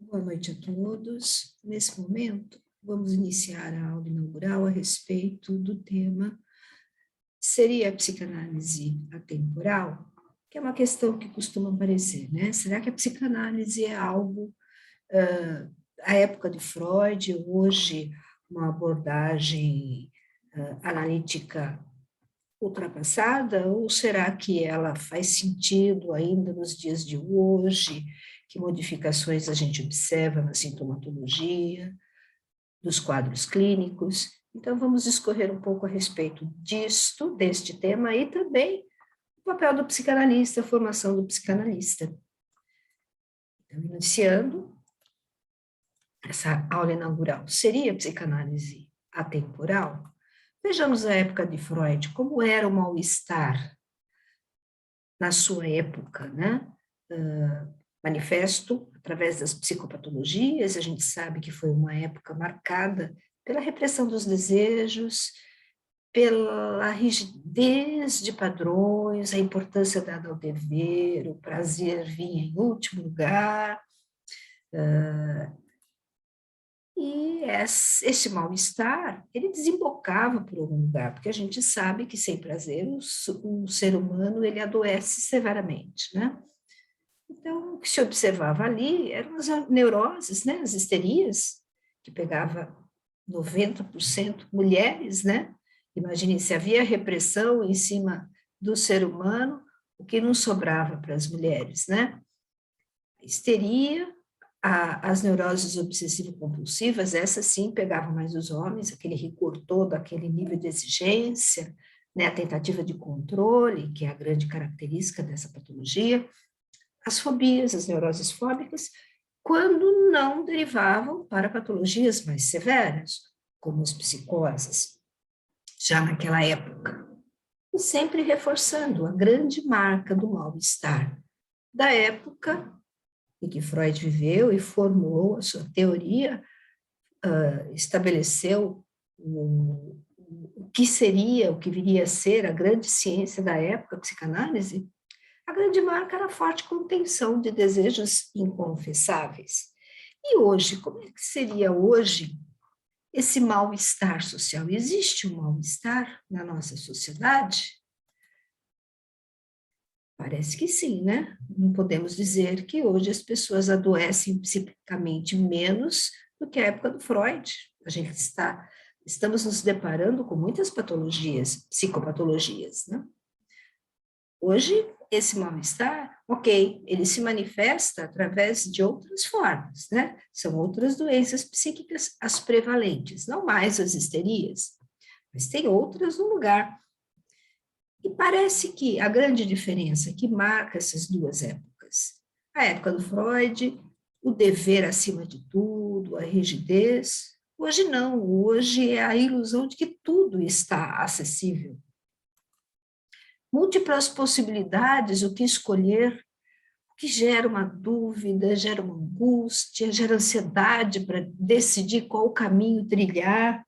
Boa noite a todos. Nesse momento, vamos iniciar a aula inaugural a respeito do tema seria a psicanálise atemporal? Que é uma questão que costuma aparecer, né? Será que a psicanálise é algo, a época de Freud, hoje, uma abordagem analítica ultrapassada, ou será que ela faz sentido ainda nos dias de hoje? Que modificações a gente observa na sintomatologia, dos quadros clínicos? Então, vamos discorrer um pouco a respeito deste tema, e também o papel do psicanalista, a formação do psicanalista. Então, iniciando essa aula inaugural, seria a psicanálise atemporal? Vejamos a época de Freud, como era o mal-estar na sua época, né? Manifesto através das psicopatologias, a gente sabe que foi uma época marcada pela repressão dos desejos, pela rigidez de padrões, a importância dada ao dever, o prazer vinha em último lugar, e esse mal-estar, ele desembocava por algum lugar, porque a gente sabe que sem prazer o ser humano, ele adoece severamente, né? Então, o que se observava ali eram as neuroses, né, as histerias, que pegava 90% mulheres, né? Imaginem, se havia repressão em cima do ser humano, o que não sobrava para as mulheres, né? A histeria, as neuroses obsessivo-compulsivas, essas sim pegavam mais os homens, aquele rigor todo, aquele nível de exigência, né, a tentativa de controle, que é a grande característica dessa patologia, as fobias, as neuroses fóbicas, quando não derivavam para patologias mais severas, como as psicoses, já naquela época. E sempre reforçando a grande marca do mal-estar da época em que Freud viveu e formulou a sua teoria, estabeleceu o que seria, o que viria a ser a grande ciência da época, a psicanálise. A grande marca era a forte contenção de desejos inconfessáveis. E hoje, como é que seria hoje esse mal-estar social? Existe um mal-estar na nossa sociedade? Parece que sim, né? Não podemos dizer que hoje as pessoas adoecem psiquicamente menos do que a época do Freud. Estamos nos deparando com muitas patologias, psicopatologias, né? Hoje, esse mal-estar, ok, ele se manifesta através de outras formas, né? São outras doenças psíquicas as prevalentes, não mais as histerias, mas tem outras no lugar. E parece que a grande diferença que marca essas duas épocas, a época do Freud, o dever acima de tudo, a rigidez, hoje não, hoje é a ilusão de que tudo está acessível. Múltiplas possibilidades, o que escolher, o que gera uma dúvida, gera uma angústia, gera ansiedade para decidir qual caminho trilhar.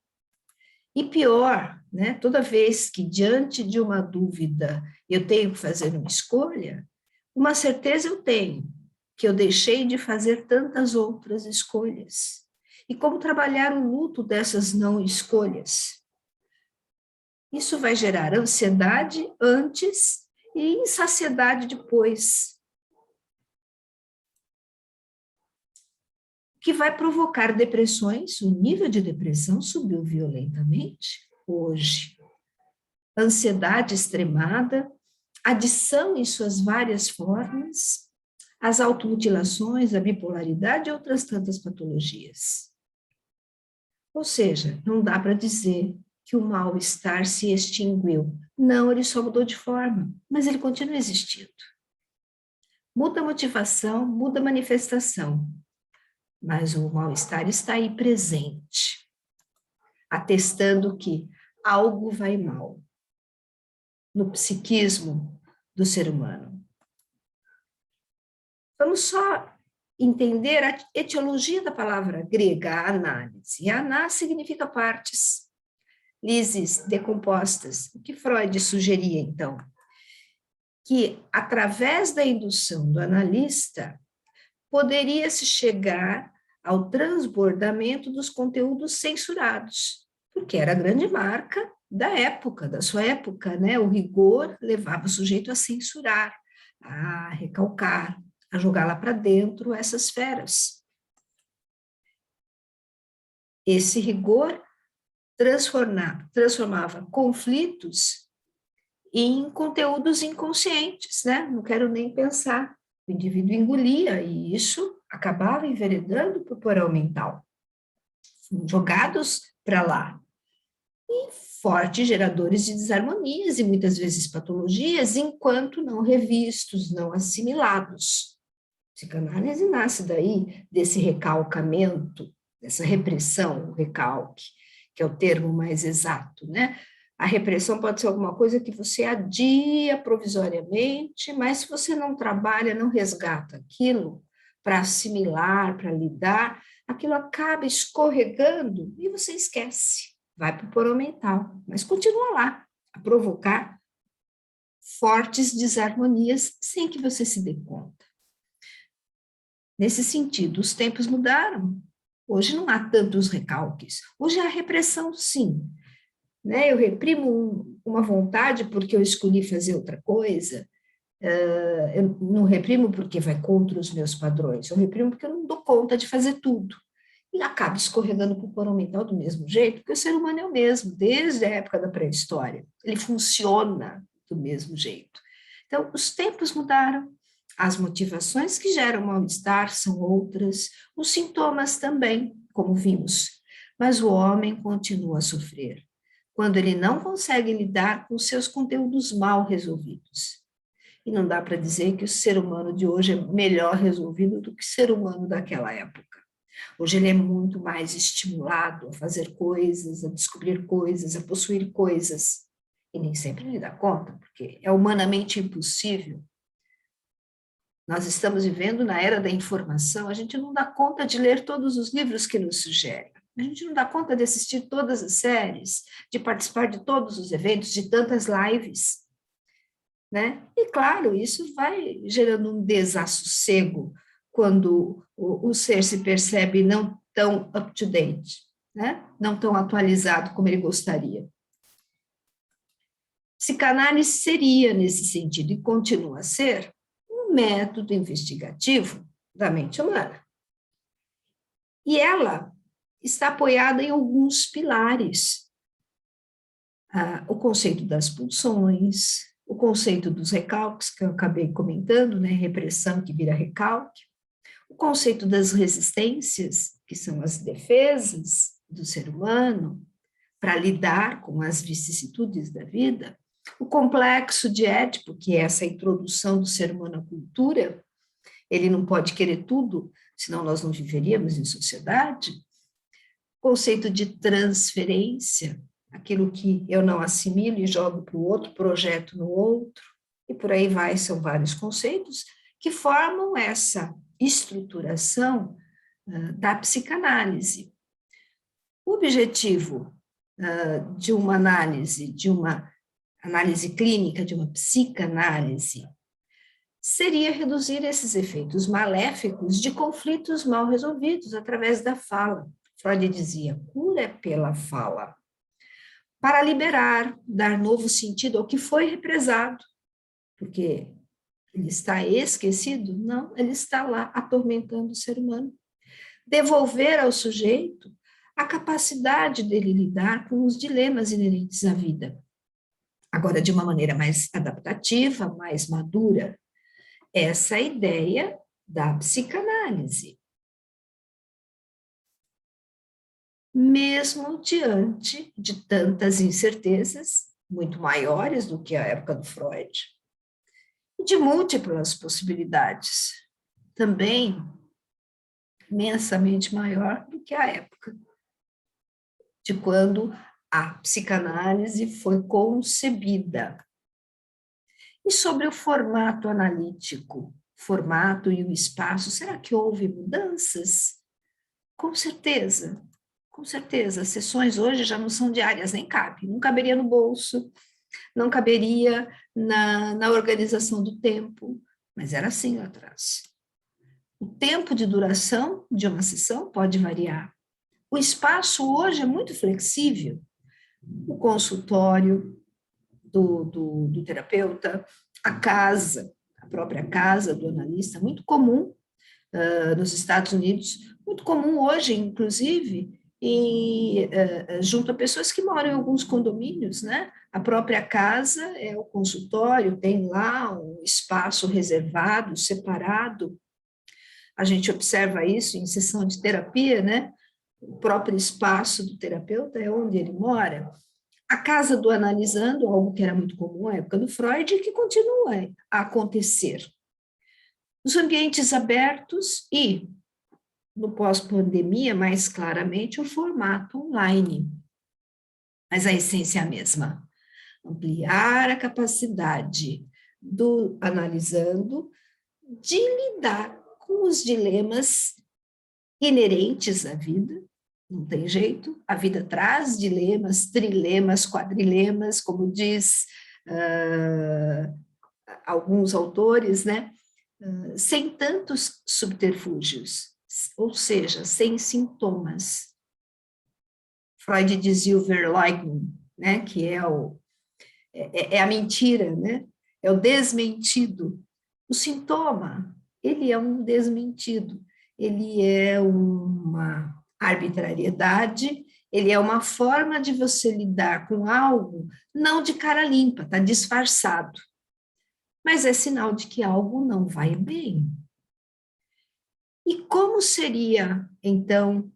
E pior, né, toda vez que diante de uma dúvida eu tenho que fazer uma escolha, uma certeza eu tenho, que eu deixei de fazer tantas outras escolhas. E como trabalhar o luto dessas não escolhas? Isso vai gerar ansiedade antes e insaciedade depois, que vai provocar depressões. O nível de depressão subiu violentamente hoje. Ansiedade extremada, adição em suas várias formas, as automutilações, a bipolaridade e outras tantas patologias. Ou seja, não dá para dizer que o mal-estar se extinguiu. Não, ele só mudou de forma, mas ele continua existindo. Muda a motivação, muda a manifestação, mas o mal-estar está aí presente, atestando que algo vai mal no psiquismo do ser humano. Vamos só entender a etiologia da palavra grega, análise. Aná significa partes, lises, decompostas. O que Freud sugeria, então? Que, através da indução do analista, poderia-se chegar ao transbordamento dos conteúdos censurados, porque era a grande marca da época, da sua época, né? O rigor levava o sujeito a censurar, a recalcar, a jogar lá para dentro essas feras. Esse rigor transformava conflitos em conteúdos inconscientes, né? Não quero nem pensar. O indivíduo engolia e isso acabava enveredando para o porão mental, jogados para lá. E fortes geradores de desarmonias e muitas vezes patologias, enquanto não revistos, não assimilados. Psicanálise nasce daí, desse recalcamento, dessa repressão, o recalque, que é o termo mais exato, né? A repressão pode ser alguma coisa que você adia provisoriamente, mas se você não trabalha, não resgata aquilo para assimilar, para lidar, aquilo acaba escorregando e você esquece, vai para o porão mental, mas continua lá, a provocar fortes desarmonias sem que você se dê conta. Nesse sentido, os tempos mudaram. Hoje não há tantos recalques. Hoje há repressão, sim. Né? Eu reprimo uma vontade porque eu escolhi fazer outra coisa. Eu não reprimo porque vai contra os meus padrões. Eu reprimo porque eu não dou conta de fazer tudo. E acaba escorregando para o porão mental do mesmo jeito, porque o ser humano é o mesmo, desde a época da pré-história. Ele funciona do mesmo jeito. Então, os tempos mudaram. As motivações que geram mal-estar são outras, os sintomas também, como vimos, mas o homem continua a sofrer quando ele não consegue lidar com seus conteúdos mal resolvidos. E não dá para dizer que o ser humano de hoje é melhor resolvido do que o ser humano daquela época. Hoje ele é muito mais estimulado a fazer coisas, a descobrir coisas, a possuir coisas, e nem sempre ele dá conta, porque é humanamente impossível. Nós estamos vivendo na era da informação, a gente não dá conta de ler todos os livros que nos sugerem, a gente não dá conta de assistir todas as séries, de participar de todos os eventos, de tantas lives, né? E claro, isso vai gerando um desassossego quando o ser se percebe não tão up-to-date, né? Não tão atualizado como ele gostaria. Psicanálise seria, nesse sentido, e continua a ser, método investigativo da mente humana. E ela está apoiada em alguns pilares. O conceito das pulsões, o conceito dos recalques, que eu acabei comentando, né? Repressão que vira recalque, o conceito das resistências, que são as defesas do ser humano para lidar com as vicissitudes da vida, o complexo de Édipo, que é essa introdução do ser humano à cultura, ele não pode querer tudo, senão nós não viveríamos em sociedade. O conceito de transferência, aquilo que eu não assimilo e jogo para o outro, projeto no outro, e por aí vai, são vários conceitos que formam essa estruturação da psicanálise. O objetivo de uma análise clínica, de uma psicanálise, seria reduzir esses efeitos maléficos de conflitos mal resolvidos através da fala. Freud dizia, cura é pela fala. Para liberar, dar novo sentido ao que foi represado. Porque ele está esquecido? Não, ele está lá atormentando o ser humano. Devolver ao sujeito a capacidade dele lidar com os dilemas inerentes à vida. Agora, de uma maneira mais adaptativa, mais madura. Essa é a ideia da psicanálise. Mesmo diante de tantas incertezas, muito maiores do que a época do Freud, e de múltiplas possibilidades, também imensamente maior do que a época de quando a psicanálise foi concebida. E sobre o formato analítico, formato e o espaço, será que houve mudanças? Com certeza, com certeza. As sessões hoje já não são diárias, nem cabe, não caberia no bolso, não caberia na organização do tempo, mas era assim lá atrás. O tempo de duração de uma sessão pode variar. O espaço hoje é muito flexível. O consultório do terapeuta, a casa, a própria casa do analista, muito comum nos Estados Unidos, muito comum hoje, inclusive, junto a pessoas que moram em alguns condomínios, né? A própria casa é o consultório, tem lá um espaço reservado, separado. A gente observa isso em sessão de terapia, né? O próprio espaço do terapeuta é onde ele mora. A casa do analisando, algo que era muito comum na época do Freud, e que continua a acontecer. Os ambientes abertos e, no pós-pandemia, mais claramente, o formato online. Mas a essência é a mesma. Ampliar a capacidade do analisando de lidar com os dilemas inerentes à vida. Não tem jeito, a vida traz dilemas, trilemas, quadrilemas, como diz alguns autores, né? Sem tantos subterfúgios, ou seja, sem sintomas. Freud dizia o Verleugnen, né? Que é a mentira, né? É o desmentido. O sintoma, ele é um desmentido, ele é uma arbitrariedade, ele é uma forma de você lidar com algo, não de cara limpa, está disfarçado, mas é sinal de que algo não vai bem. E como seria, então,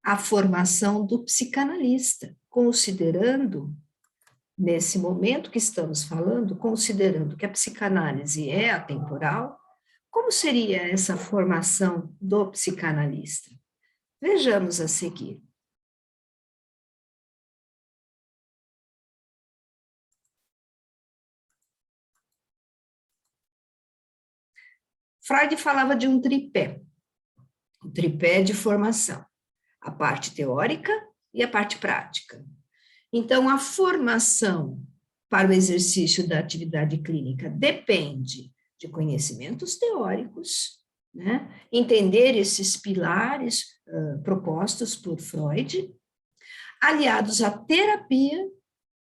a formação do psicanalista, considerando, nesse momento que estamos falando, considerando que a psicanálise é atemporal, como seria essa formação do psicanalista? Vejamos a seguir. Freud falava de um tripé, o tripé de formação, a parte teórica e a parte prática. Então, a formação para o exercício da atividade clínica depende de conhecimentos teóricos, né? Entender esses pilares propostos por Freud, aliados à terapia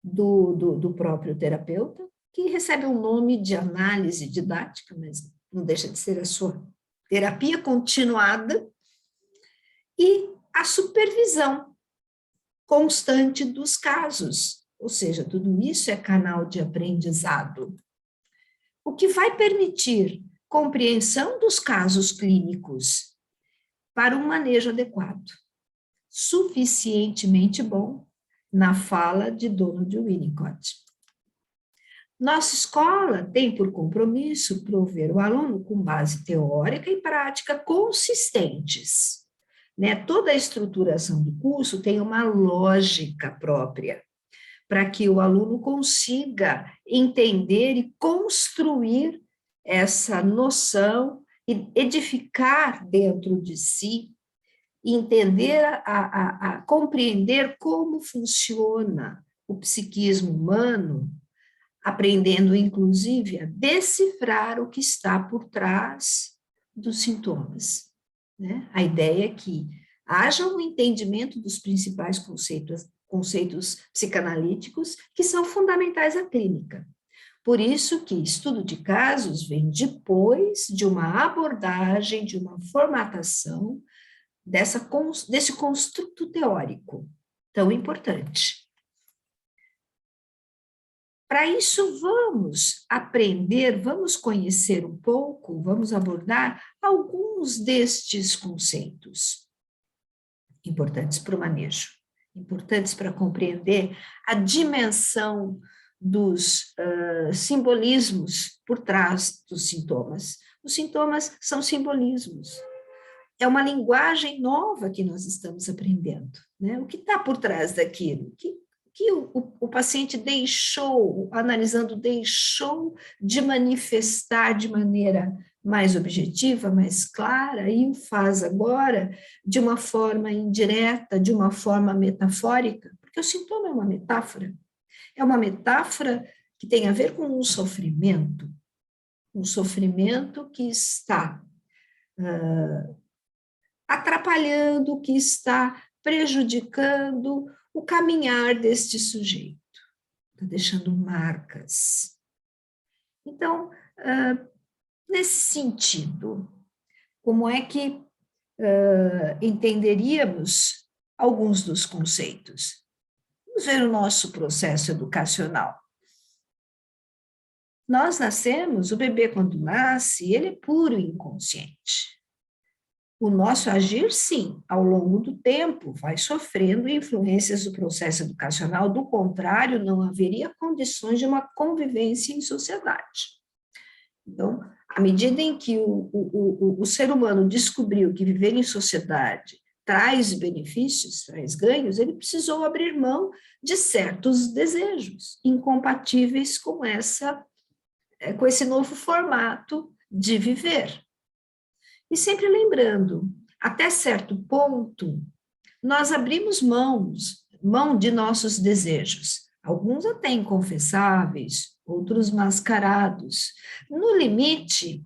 do próprio terapeuta, que recebe um nome de análise didática, mas não deixa de ser a sua terapia continuada, e a supervisão constante dos casos, ou seja, tudo isso é canal de aprendizado, o que vai permitir compreensão dos casos clínicos para um manejo adequado, suficientemente bom, na fala de Donald Winnicott. Nossa escola tem por compromisso prover o aluno com base teórica e prática consistentes. Né? Toda a estruturação do curso tem uma lógica própria, para que o aluno consiga entender e construir essa noção e edificar dentro de si, entender, compreender como funciona o psiquismo humano, aprendendo, inclusive, a decifrar o que está por trás dos sintomas. Né? A ideia é que haja um entendimento dos principais conceitos psicanalíticos que são fundamentais à clínica. Por isso que estudo de casos vem depois de uma abordagem, de uma formatação desse construto teórico tão importante. Para isso, vamos aprender, vamos conhecer um pouco, vamos abordar alguns destes conceitos importantes para o manejo, importantes para compreender a dimensão dos simbolismos por trás dos sintomas. Os sintomas são simbolismos. É uma linguagem nova que nós estamos aprendendo, né? O que está por trás daquilo? Que o paciente deixou, analisando, deixou de manifestar de maneira mais objetiva, mais clara, e o faz agora de uma forma indireta, de uma forma metafórica, porque o sintoma é uma metáfora que tem a ver com um sofrimento que está atrapalhando, que está prejudicando o caminhar deste sujeito, está deixando marcas. Então, nesse sentido, como é que entenderíamos alguns dos conceitos? Vamos ver o nosso processo educacional. Nós nascemos, o bebê quando nasce, ele é puro inconsciente. O nosso agir, sim, ao longo do tempo, vai sofrendo influências do processo educacional, do contrário, não haveria condições de uma convivência em sociedade. Então, à medida em que o ser humano descobriu que viver em sociedade traz benefícios, traz ganhos, ele precisou abrir mão de certos desejos incompatíveis com esse novo formato de viver. E sempre lembrando, até certo ponto, nós abrimos mão de nossos desejos, alguns até inconfessáveis, outros mascarados. No limite,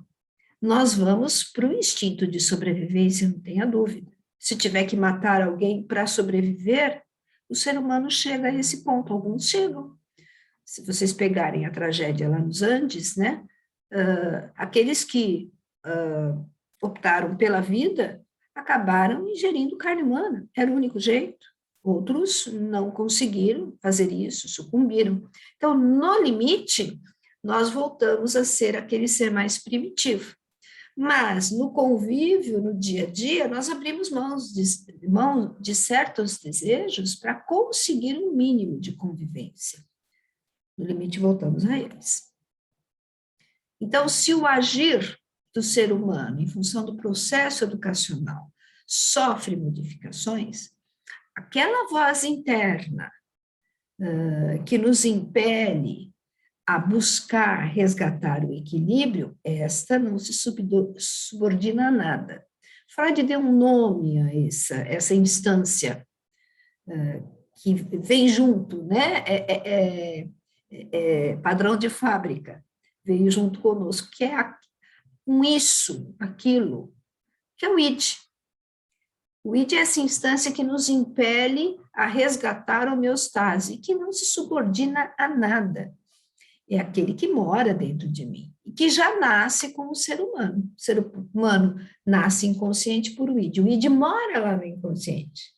nós vamos para o instinto de sobrevivência, não tenha dúvida. Se tiver que matar alguém para sobreviver, o ser humano chega a esse ponto, alguns chegam. Se vocês pegarem a tragédia lá nos Andes, né, aqueles que optaram pela vida acabaram ingerindo carne humana, era o único jeito. Outros não conseguiram fazer isso, sucumbiram. Então, no limite, nós voltamos a ser aquele ser mais primitivo. Mas, no convívio, no dia a dia, nós abrimos mão de certos desejos para conseguir um mínimo de convivência. No limite, voltamos a eles. Então, se o agir do ser humano, em função do processo educacional, sofre modificações, aquela voz interna que nos impele a buscar resgatar o equilíbrio, esta não se subordina a nada. Freud deu um nome a essa instância que vem junto, né? Padrão de fábrica, veio junto conosco, que é aquilo, que é o id. O id é essa instância que nos impele a resgatar a homeostase, que não se subordina a nada. É aquele que mora dentro de mim, e que já nasce como ser humano. O ser humano nasce inconsciente por o id mora lá no inconsciente.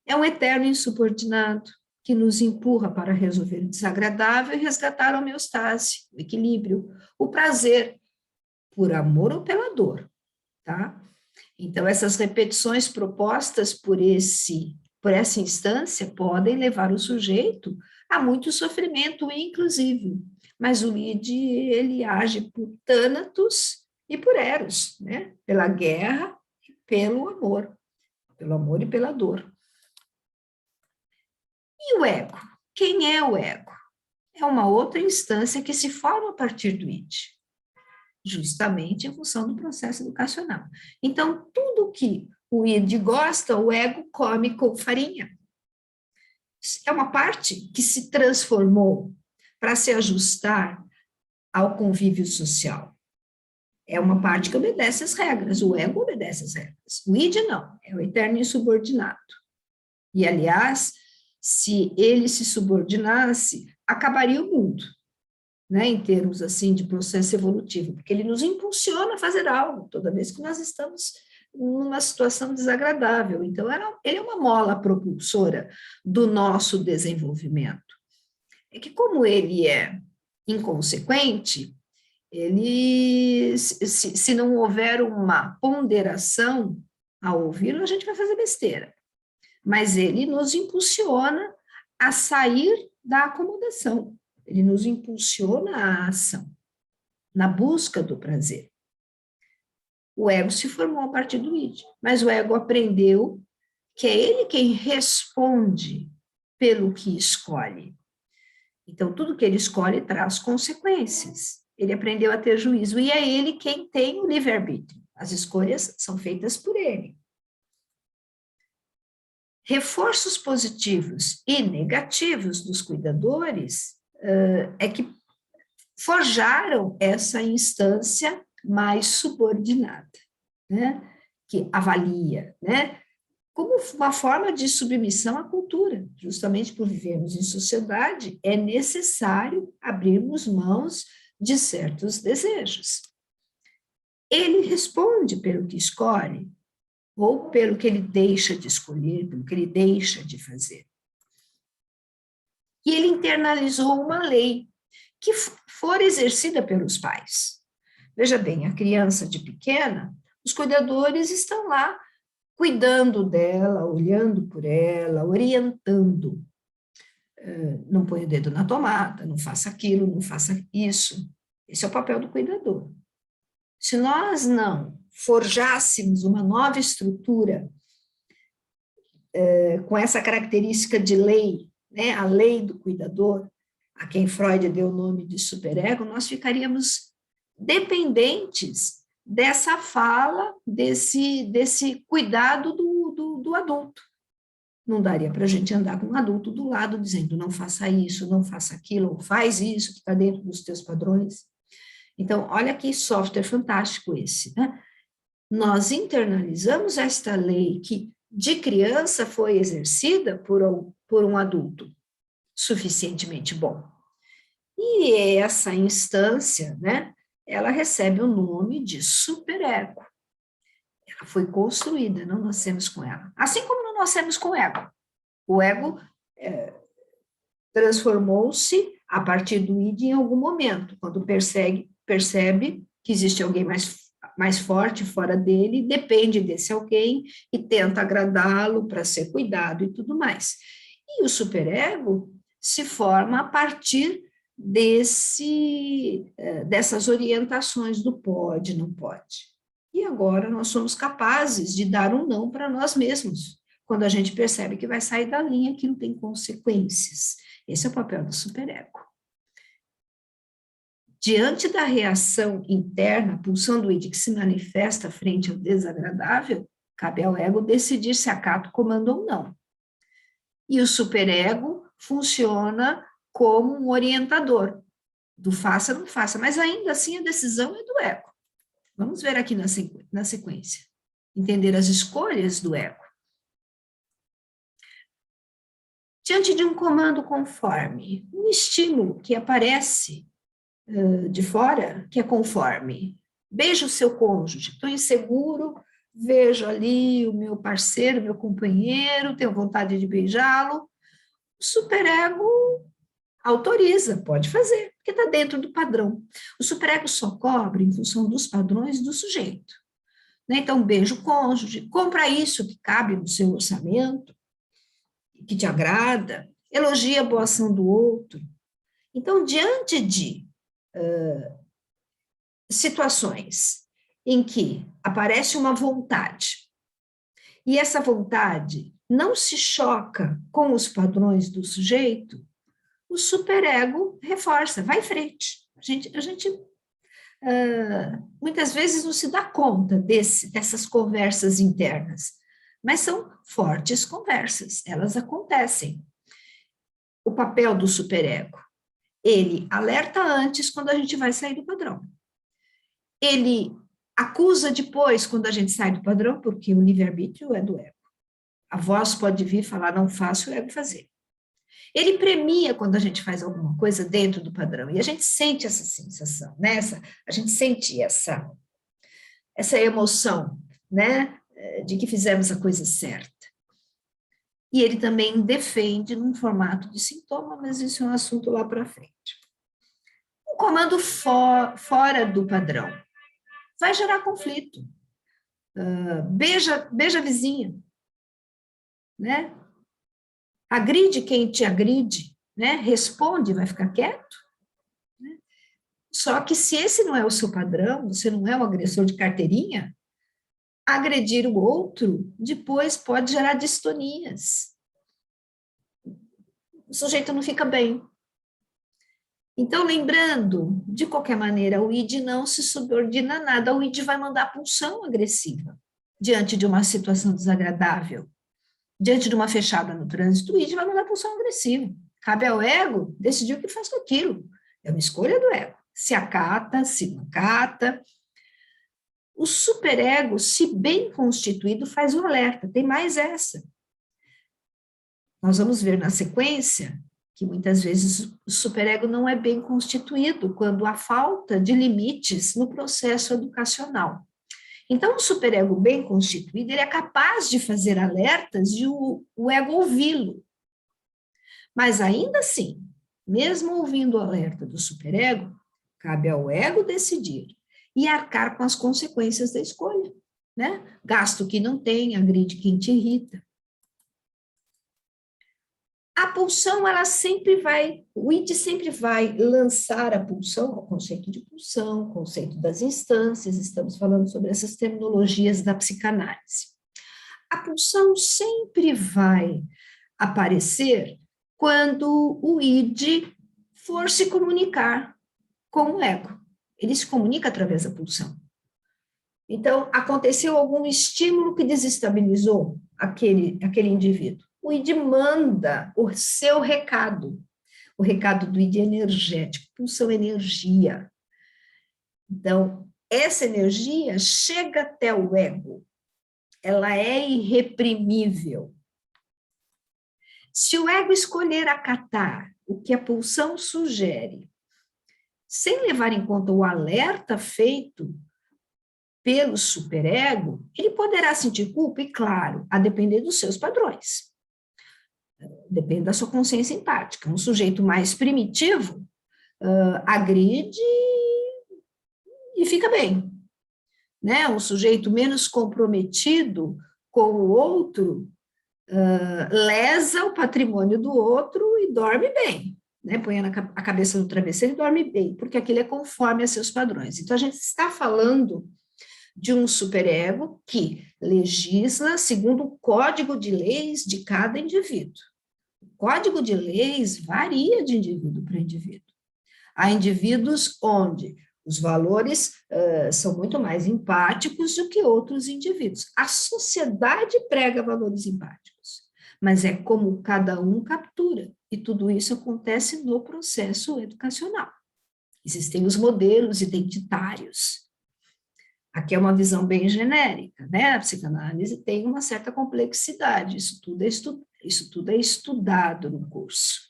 É um eterno insubordinado, que nos empurra para resolver o desagradável e resgatar a homeostase, o equilíbrio, o prazer, por amor ou pela dor, tá? Então, essas repetições propostas por essa instância podem levar o sujeito a muito sofrimento, inclusive. Mas o id, ele age por Thanatos e por Eros, né? Pela guerra e pelo amor e pela dor. E o ego? Quem é o ego? É uma outra instância que se forma a partir do id, justamente em função do processo educacional. Então, tudo que o id gosta, o ego come com farinha. É uma parte que se transformou para se ajustar ao convívio social. É uma parte que obedece às regras, o ego obedece às regras. O id não, é o eterno insubordinado. E, aliás, se ele se subordinasse, acabaria o mundo, né, em termos assim de processo evolutivo, porque ele nos impulsiona a fazer algo toda vez que nós estamos numa situação desagradável. Então, ele é uma mola propulsora do nosso desenvolvimento. É que, como ele é inconsequente, ele, se não houver uma ponderação ao ouvi-lo, a gente vai fazer besteira. Mas ele nos impulsiona a sair da acomodação. Ele nos impulsiona à ação, na busca do prazer. O ego se formou a partir do id, mas o ego aprendeu que é ele quem responde pelo que escolhe. Então, tudo que ele escolhe traz consequências. Ele aprendeu a ter juízo, e é ele quem tem o livre-arbítrio. As escolhas são feitas por ele. Reforços positivos e negativos dos cuidadores é que forjaram essa instância mais subordinada. né? Que avalia, né? Como uma forma de submissão à cultura. Justamente por vivermos em sociedade, é necessário abrirmos mãos de certos desejos. Ele responde pelo que escolhe, ou pelo que ele deixa de escolher, pelo que ele deixa de fazer. E ele internalizou uma lei que for exercida pelos pais. Veja bem, a criança de pequena, os cuidadores estão lá cuidando dela, olhando por ela, orientando. Não põe o dedo na tomada, não faça aquilo, não faça isso. Esse é o papel do cuidador. Se nós não forjássemos uma nova estrutura com essa característica de lei, né, a lei do cuidador, a quem Freud deu o nome de superego, nós ficaríamos dependentes dessa fala, desse cuidado do adulto. Não daria para a gente andar com um adulto do lado dizendo não faça isso, não faça aquilo, ou faz isso que está dentro dos teus padrões. Então, olha que software fantástico esse, né? Nós internalizamos esta lei que de criança foi exercida por um adulto suficientemente bom. E essa instância, né, ela recebe o nome de superego. Ela foi construída, não nascemos com ela. Assim como não nascemos com o ego. O ego transformou-se a partir do id em algum momento, quando percebe que existe alguém mais forte fora dele, depende desse alguém e tenta agradá-lo para ser cuidado e tudo mais. E o superego se forma a partir dessas orientações do pode, não pode. E agora nós somos capazes de dar um não para nós mesmos, quando a gente percebe que vai sair da linha que não tem consequências. Esse é o papel do superego. Diante da reação interna, a pulsão do id que se manifesta frente ao desagradável, cabe ao ego decidir se acata o comando ou não. E o superego funciona como um orientador do faça ou não faça, mas ainda assim a decisão é do ego. Vamos ver aqui na sequência. Entender as escolhas do ego. Diante de um comando conforme, um estímulo que aparece de fora, que é conforme. Beijo o seu cônjuge, estou inseguro, vejo ali o meu parceiro, meu companheiro, tenho vontade de beijá-lo. O superego autoriza, pode fazer, porque está dentro do padrão. O superego só cobra em função dos padrões do sujeito. Né? Então, beijo o cônjuge, compra isso que cabe no seu orçamento, que te agrada, elogia a boa ação do outro. Então, diante de situações em que aparece uma vontade e essa vontade não se choca com os padrões do sujeito, o superego reforça, vai em frente. A gente muitas vezes não se dá conta dessas conversas internas, mas são fortes conversas, elas acontecem. O papel do superego, ele alerta antes quando a gente vai sair do padrão. Ele acusa depois quando a gente sai do padrão, porque o livre-arbítrio é do ego. A voz pode vir falar, não faço, o ego fazer. Ele premia quando a gente faz alguma coisa dentro do padrão, e a gente sente essa sensação, né? A gente sente essa emoção, né? De que fizemos a coisa certa. E ele também defende num formato de sintoma, mas isso é um assunto lá para frente. Um comando fora do padrão vai gerar conflito. Beija a vizinha, né? Agride quem te agride, né? Responde, vai ficar quieto. Né? Só que se esse não é o seu padrão, você não é um agressor de carteirinha, agredir o outro depois pode gerar distonias. O sujeito não fica bem. Então, lembrando, de qualquer maneira, o id não se subordina a nada, o id vai mandar pulsão agressiva diante de uma situação desagradável. Diante de uma fechada no trânsito, o id vai mandar pulsão agressiva. Cabe ao ego decidir o que faz com aquilo. É uma escolha do ego. Se acata, se não acata. O superego, se bem constituído, faz o alerta. Tem mais essa. Nós vamos ver na sequência que muitas vezes o superego não é bem constituído quando há falta de limites no processo educacional. Então, o superego bem constituído, ele é capaz de fazer alertas e o ego ouvi-lo. Mas ainda assim, mesmo ouvindo o alerta do superego, cabe ao ego decidir e arcar com as consequências da escolha, né? Gasto que não tem, agride quem te irrita. A pulsão, ela sempre vai, o id sempre vai lançar a pulsão, o conceito de pulsão, o conceito das instâncias, estamos falando sobre essas terminologias da psicanálise. A pulsão sempre vai aparecer quando o id for se comunicar com o ego. Ele se comunica através da pulsão. Então, aconteceu algum estímulo que desestabilizou aquele indivíduo. O id manda o seu recado, o recado do id energético, pulsão energia. Então, essa energia chega até o ego, ela é irreprimível. Se o ego escolher acatar o que a pulsão sugere, sem levar em conta o alerta feito pelo superego, ele poderá sentir culpa, e claro, a depender dos seus padrões. Depende da sua consciência empática. Um sujeito mais primitivo agride e fica bem. Né? Um sujeito menos comprometido com o outro lesa o patrimônio do outro e dorme bem. Né? Põe a cabeça no travesseiro e dorme bem, porque aquilo é conforme a seus padrões. Então, a gente está falando de um superego que legisla segundo o código de leis de cada indivíduo. O código de leis varia de indivíduo para indivíduo. Há indivíduos onde os valores são muito mais empáticos do que outros indivíduos. A sociedade prega valores empáticos, mas é como cada um captura, e tudo isso acontece no processo educacional. Existem os modelos identitários. Aqui é uma visão bem genérica, né? A psicanálise tem uma certa complexidade, isso tudo é estudado no curso.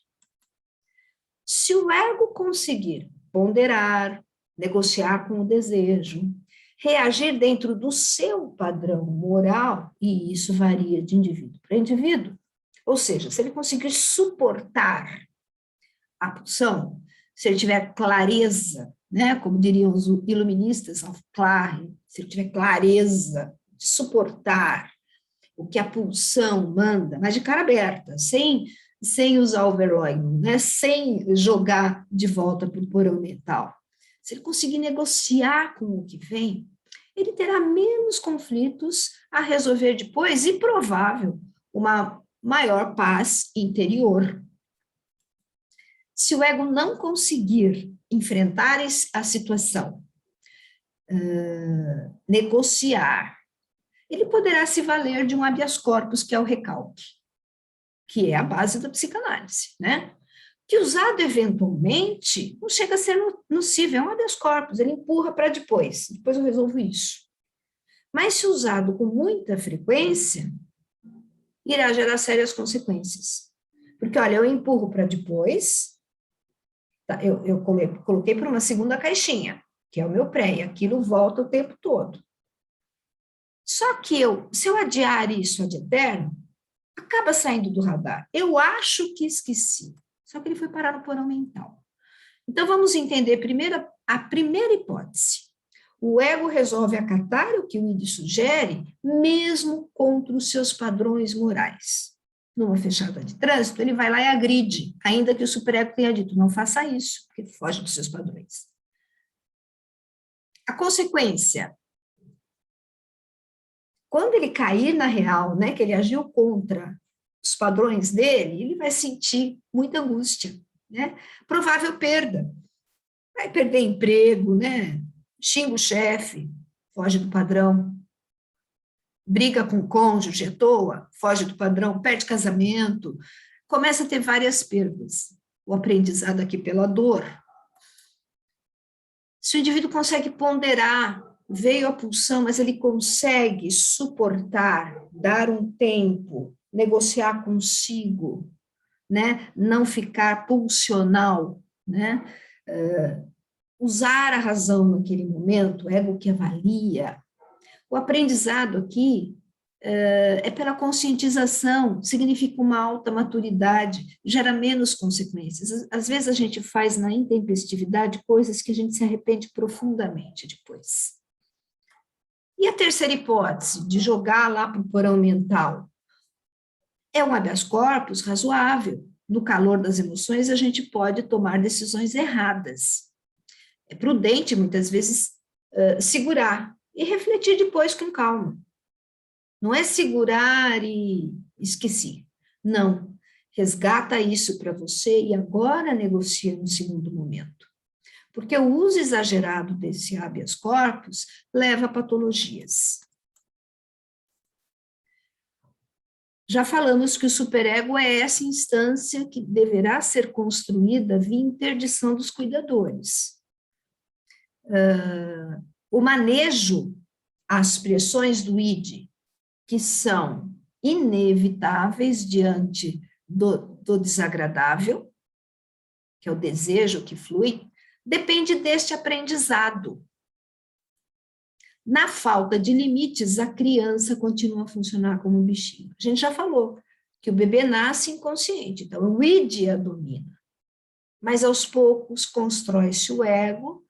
Se o ego conseguir ponderar, negociar com o desejo, reagir dentro do seu padrão moral, e isso varia de indivíduo para indivíduo, ou seja, se ele conseguir suportar a pulsão, se ele tiver clareza, né, como diriam os iluministas, se ele tiver clareza de suportar o que a pulsão manda, mas de cara aberta, sem usar overloading, né, sem jogar de volta para o porão mental. Se ele conseguir negociar com o que vem, ele terá menos conflitos a resolver depois e, provável, uma maior paz interior. Se o ego não conseguir enfrentar a situação, negociar, ele poderá se valer de um habeas corpus, que é o recalque, que é a base da psicanálise, né? Que usado eventualmente, não chega a ser nocivo, é um habeas corpus, ele empurra para depois eu resolvo isso. Mas se usado com muita frequência, irá gerar sérias consequências. Porque, olha, eu empurro para depois, tá? Eu coloquei para uma segunda caixinha, que é o meu pré, e aquilo volta o tempo todo. Só que se eu adiar isso ad eterno, acaba saindo do radar. Eu acho que esqueci, só que ele foi parar no porão mental. Então, vamos entender a primeira hipótese. O ego resolve acatar o que o id sugere, mesmo contra os seus padrões morais. Numa fechada de trânsito, ele vai lá e agride, ainda que o superego tenha dito, não faça isso, porque foge dos seus padrões. A consequência, quando ele cair na real, né, que ele agiu contra os padrões dele, ele vai sentir muita angústia, né? Provável perda. Vai perder emprego, né? Xinga o chefe, foge do padrão. Briga com o cônjuge, à toa, foge do padrão, perde casamento. Começa a ter várias perdas. O aprendizado aqui pela dor. Se o indivíduo consegue ponderar veio a pulsão, mas ele consegue suportar, dar um tempo, negociar consigo, né? Não ficar pulsional, né? Usar a razão naquele momento, o ego que avalia. O aprendizado aqui é pela conscientização, significa uma alta maturidade, gera menos consequências. Às vezes a gente faz na intempestividade coisas que a gente se arrepende profundamente depois. E a terceira hipótese, de jogar lá para o porão mental, é um habeas corpus razoável. No calor das emoções, a gente pode tomar decisões erradas. É prudente, muitas vezes, segurar e refletir depois com calma. Não é segurar e esqueci. Não. Resgata isso para você e agora negocia no segundo momento. Porque o uso exagerado desse habeas corpus leva a patologias. Já falamos que o superego é essa instância que deverá ser construída via interdição dos cuidadores. O manejo às pressões do id, que são inevitáveis diante do desagradável, que é o desejo que flui, depende deste aprendizado. Na falta de limites, a criança continua a funcionar como um bichinho. A gente já falou que o bebê nasce inconsciente, então o id a domina. Mas aos poucos constrói-se o ego,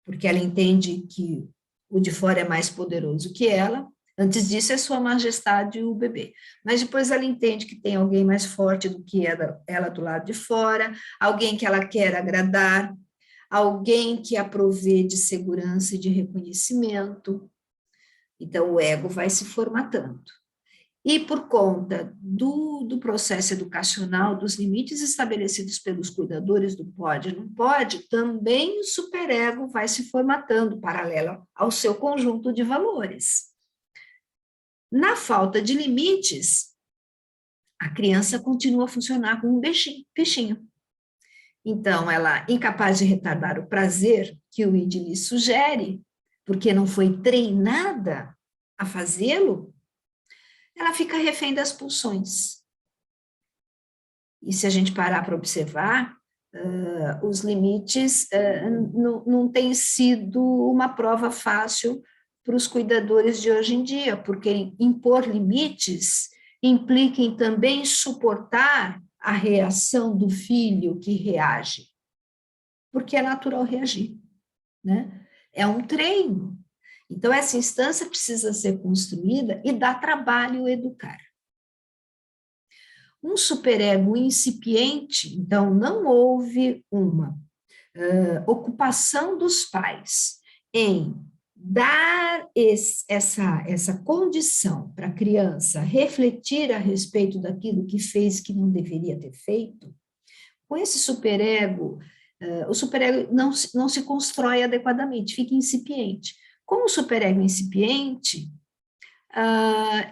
porque ela entende que o de fora é mais poderoso que ela. Antes disso é sua majestade o bebê. Mas depois ela entende que tem alguém mais forte do que ela do lado de fora, alguém que ela quer agradar, alguém que a provê de segurança e de reconhecimento. Então, o ego vai se formatando. E por conta do processo educacional, dos limites estabelecidos pelos cuidadores do pode e não pode, também o superego vai se formatando paralelo ao seu conjunto de valores. Na falta de limites, a criança continua a funcionar como um peixinho. Então, ela, incapaz de retardar o prazer que o id lhe sugere, porque não foi treinada a fazê-lo, ela fica refém das pulsões. E se a gente parar para observar, os limites não tem sido uma prova fácil para os cuidadores de hoje em dia, porque impor limites implica em também suportar a reação do filho que reage, porque é natural reagir, né? É um treino. Então, essa instância precisa ser construída e dá trabalho educar. Um superego incipiente, então, não houve uma ocupação dos pais em dar essa condição para a criança refletir a respeito daquilo que fez que não deveria ter feito. Com esse superego, o superego não se constrói adequadamente, fica incipiente. Como o superego é incipiente,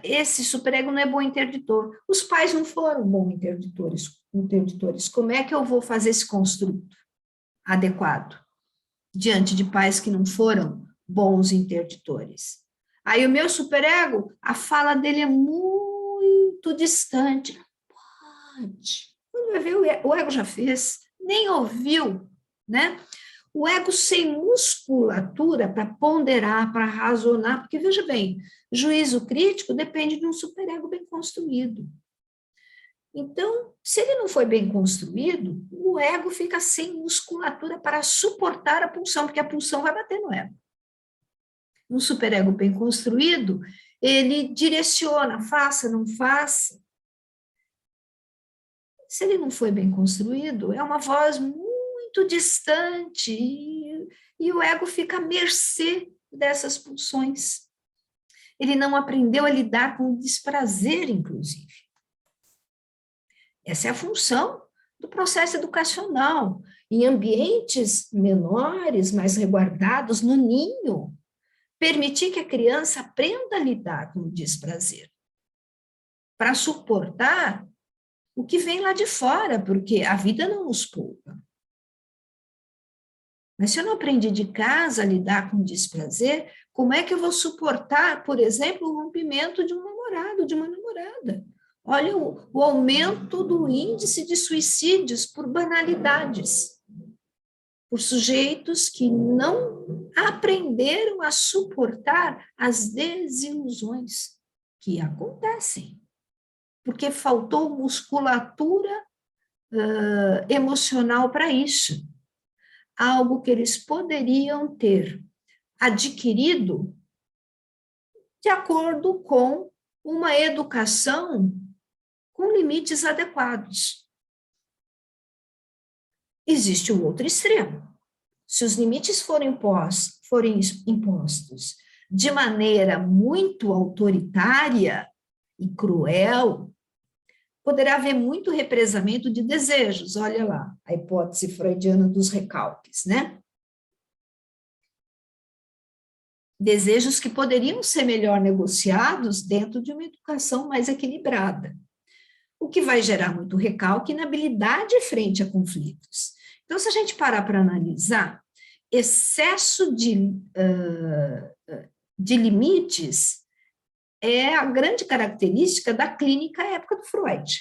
esse superego não é bom interditor. Os pais não foram bons interditores. Como é que eu vou fazer esse construto adequado diante de pais que não foram bons interditores? Aí o meu superego, a fala dele é muito distante. Pode. Quando vai ver, o ego já fez, nem ouviu, né? O ego sem musculatura para ponderar, para razonar, porque veja bem, juízo crítico depende de um superego bem construído. Então, se ele não foi bem construído, o ego fica sem musculatura para suportar a pulsão, porque a pulsão vai bater no ego. Um superego bem construído, ele direciona, faça, não faça. Se ele não foi bem construído, é uma voz muito distante e o ego fica à mercê dessas pulsões. Ele não aprendeu a lidar com o desprazer, inclusive. Essa é a função do processo educacional. Em ambientes menores, mais resguardados, no ninho, permitir que a criança aprenda a lidar com o desprazer, para suportar o que vem lá de fora, porque a vida não nos poupa. Mas se eu não aprendi de casa a lidar com o desprazer, Como é que eu vou suportar, por exemplo, o rompimento de um namorado, de uma namorada? Olha o aumento do índice de suicídios por banalidades, por sujeitos que não aprenderam a suportar as desilusões que acontecem, porque faltou musculatura emocional para isso, algo que eles poderiam ter adquirido de acordo com uma educação com limites adequados. Existe o outro extremo. Se os limites forem impostos de maneira muito autoritária e cruel, poderá haver muito represamento de desejos. Olha lá, a hipótese freudiana dos recalques, né? Desejos que poderiam ser melhor negociados dentro de uma educação mais equilibrada, o que vai gerar muito recalque e inabilidade frente a conflitos. Então, se a gente parar para analisar, excesso de limites é a grande característica da clínica época do Freud.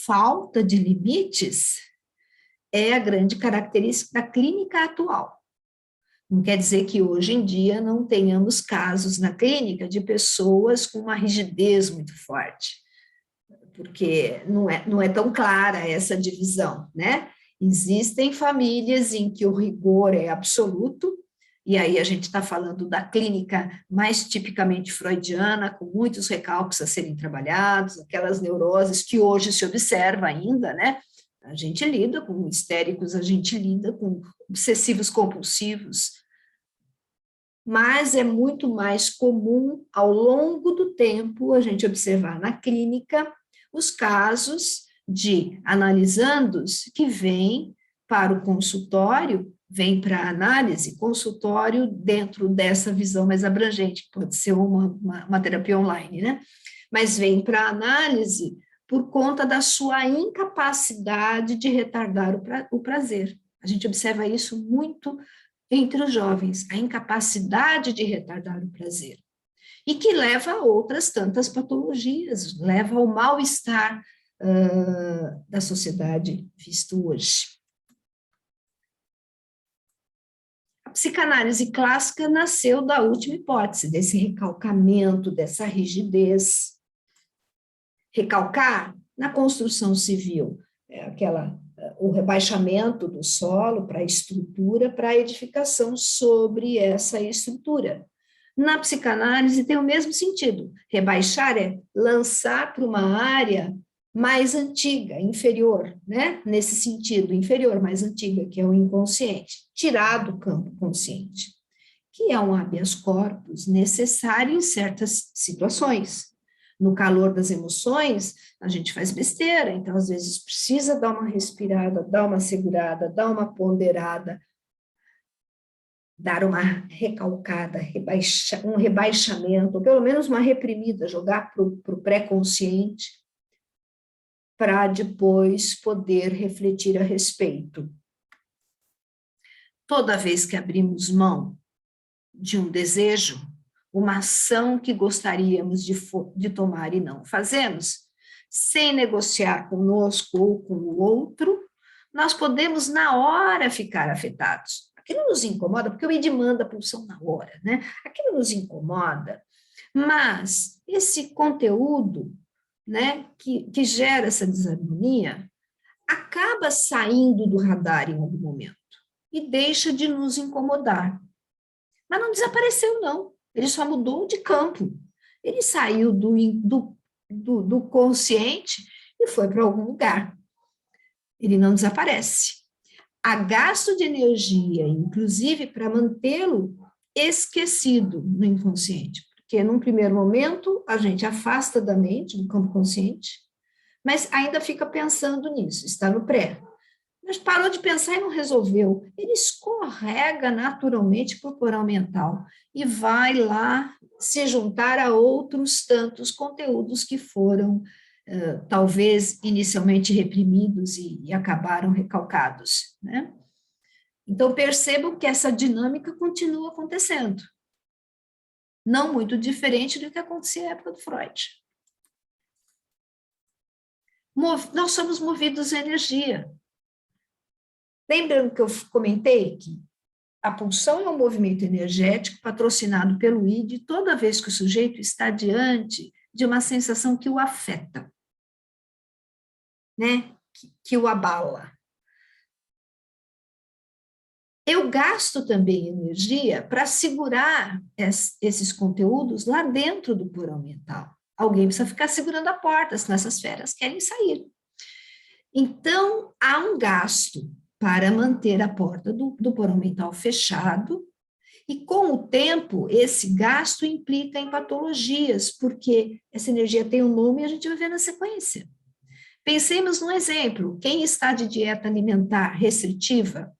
Falta de limites é a grande característica da clínica atual. Não quer dizer que hoje em dia não tenhamos casos na clínica de pessoas com uma rigidez muito forte, porque não é tão clara essa divisão, né? Existem famílias em que o rigor é absoluto, e aí a gente está falando da clínica mais tipicamente freudiana, com muitos recalques a serem trabalhados, aquelas neuroses que hoje se observa ainda, né? A gente lida com histéricos, a gente lida com obsessivos compulsivos, mas é muito mais comum, ao longo do tempo, a gente observar na clínica os casos de analisandos que vêm para o consultório, vêm para a análise, consultório dentro dessa visão mais abrangente, que pode ser uma terapia online, né? Mas vêm para a análise por conta da sua incapacidade de retardar o prazer. A gente observa isso muito entre os jovens, a incapacidade de retardar o prazer, e que leva a outras tantas patologias, leva ao mal-estar da sociedade visto hoje. A psicanálise clássica nasceu da última hipótese, desse recalcamento, dessa rigidez. Recalcar na construção civil, o rebaixamento do solo para a estrutura, para a edificação sobre essa estrutura. Na psicanálise tem o mesmo sentido. Rebaixar é lançar para uma área mais antiga, inferior, né? Nesse sentido, inferior, mais antiga, que é o inconsciente, tirar do campo consciente, que é um habeas corpus necessário em certas situações. No calor das emoções, a gente faz besteira, então às vezes precisa dar uma respirada, dar uma segurada, dar uma ponderada, dar uma recalcada, um rebaixamento, ou pelo menos uma reprimida, jogar para o pré-consciente, para depois poder refletir a respeito. Toda vez que abrimos mão de um desejo, uma ação que gostaríamos de tomar e não fazemos, sem negociar conosco ou com o outro, nós podemos na hora ficar afetados. Aquilo nos incomoda, porque o ID manda a pulsão na hora, né? Aquilo nos incomoda, mas esse conteúdo, né, que gera essa desarmonia, acaba saindo do radar em algum momento e deixa de nos incomodar. Mas não desapareceu, não. Ele só mudou de campo. Ele saiu do consciente e foi para algum lugar. Ele não desaparece. Há gasto de energia, inclusive, para mantê-lo esquecido no inconsciente, porque num primeiro momento a gente afasta da mente, do campo consciente, mas ainda fica pensando nisso, está no pré. Mas parou de pensar e não resolveu. Ele escorrega naturalmente para o porão mental e vai lá se juntar a outros tantos conteúdos que foram, talvez, inicialmente reprimidos e acabaram recalcados, né? Então, percebam que essa dinâmica continua acontecendo. não muito diferente do que acontecia na época do Freud. Nós somos movidos a energia. Lembrando que eu comentei que a pulsão é um movimento energético patrocinado pelo id toda vez que o sujeito está diante de uma sensação que o afeta, né? Que o abala. Eu gasto também energia para segurar esses conteúdos lá dentro do porão mental. Alguém precisa ficar segurando a porta, senão essas feras querem sair. Então, há um gasto para manter a porta do porão mental fechado, e com o tempo, esse gasto implica em patologias, porque essa energia tem um nome e a gente vai ver na sequência. Pensemos num exemplo: quem está de dieta alimentar restritiva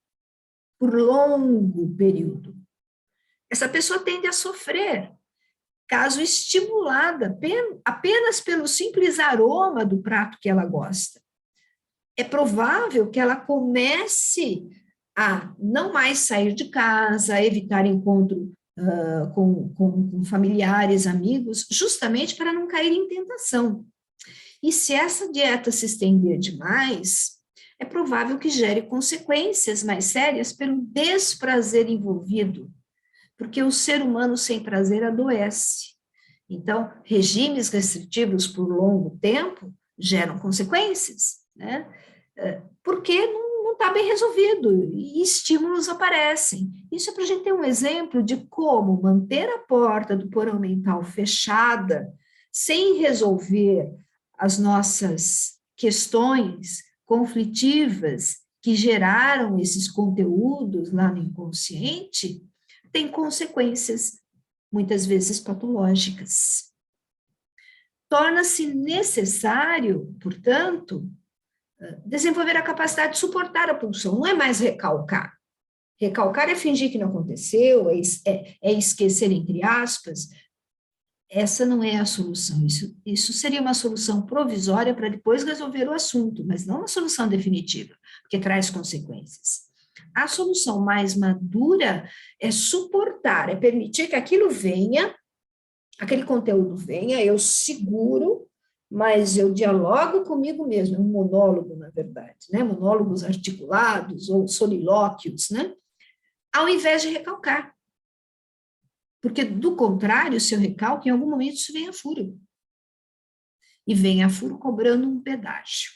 por longo período, essa pessoa tende a sofrer, caso estimulada apenas pelo simples aroma do prato que ela gosta. É provável que ela comece a não mais sair de casa, a evitar encontro com familiares, amigos, justamente para não cair em tentação. E se essa dieta se estender demais, é provável que gere consequências mais sérias pelo desprazer envolvido, porque o ser humano sem prazer adoece. Então, regimes restritivos por longo tempo geram consequências, né? Porque não está bem resolvido e estímulos aparecem. Isso é para a gente ter um exemplo de como manter a porta do porão mental fechada, sem resolver as nossas questões conflitivas que geraram esses conteúdos lá no inconsciente, tem consequências, muitas vezes patológicas. Torna-se necessário, portanto, desenvolver a capacidade de suportar a pulsão, não é mais recalcar. Recalcar é fingir que não aconteceu, é esquecer, entre aspas. Essa não é a solução. Isso seria uma solução provisória para depois resolver o assunto, mas não uma solução definitiva, porque traz consequências. A solução mais madura é suportar, é permitir que aquilo venha, aquele conteúdo venha, eu seguro, mas eu dialogo comigo mesmo, é um monólogo, na verdade, né? Monólogos articulados ou solilóquios, né? Ao invés de recalcar. Porque, do contrário, se eu recalco, em algum momento isso vem a furo. E vem a furo cobrando um pedágio.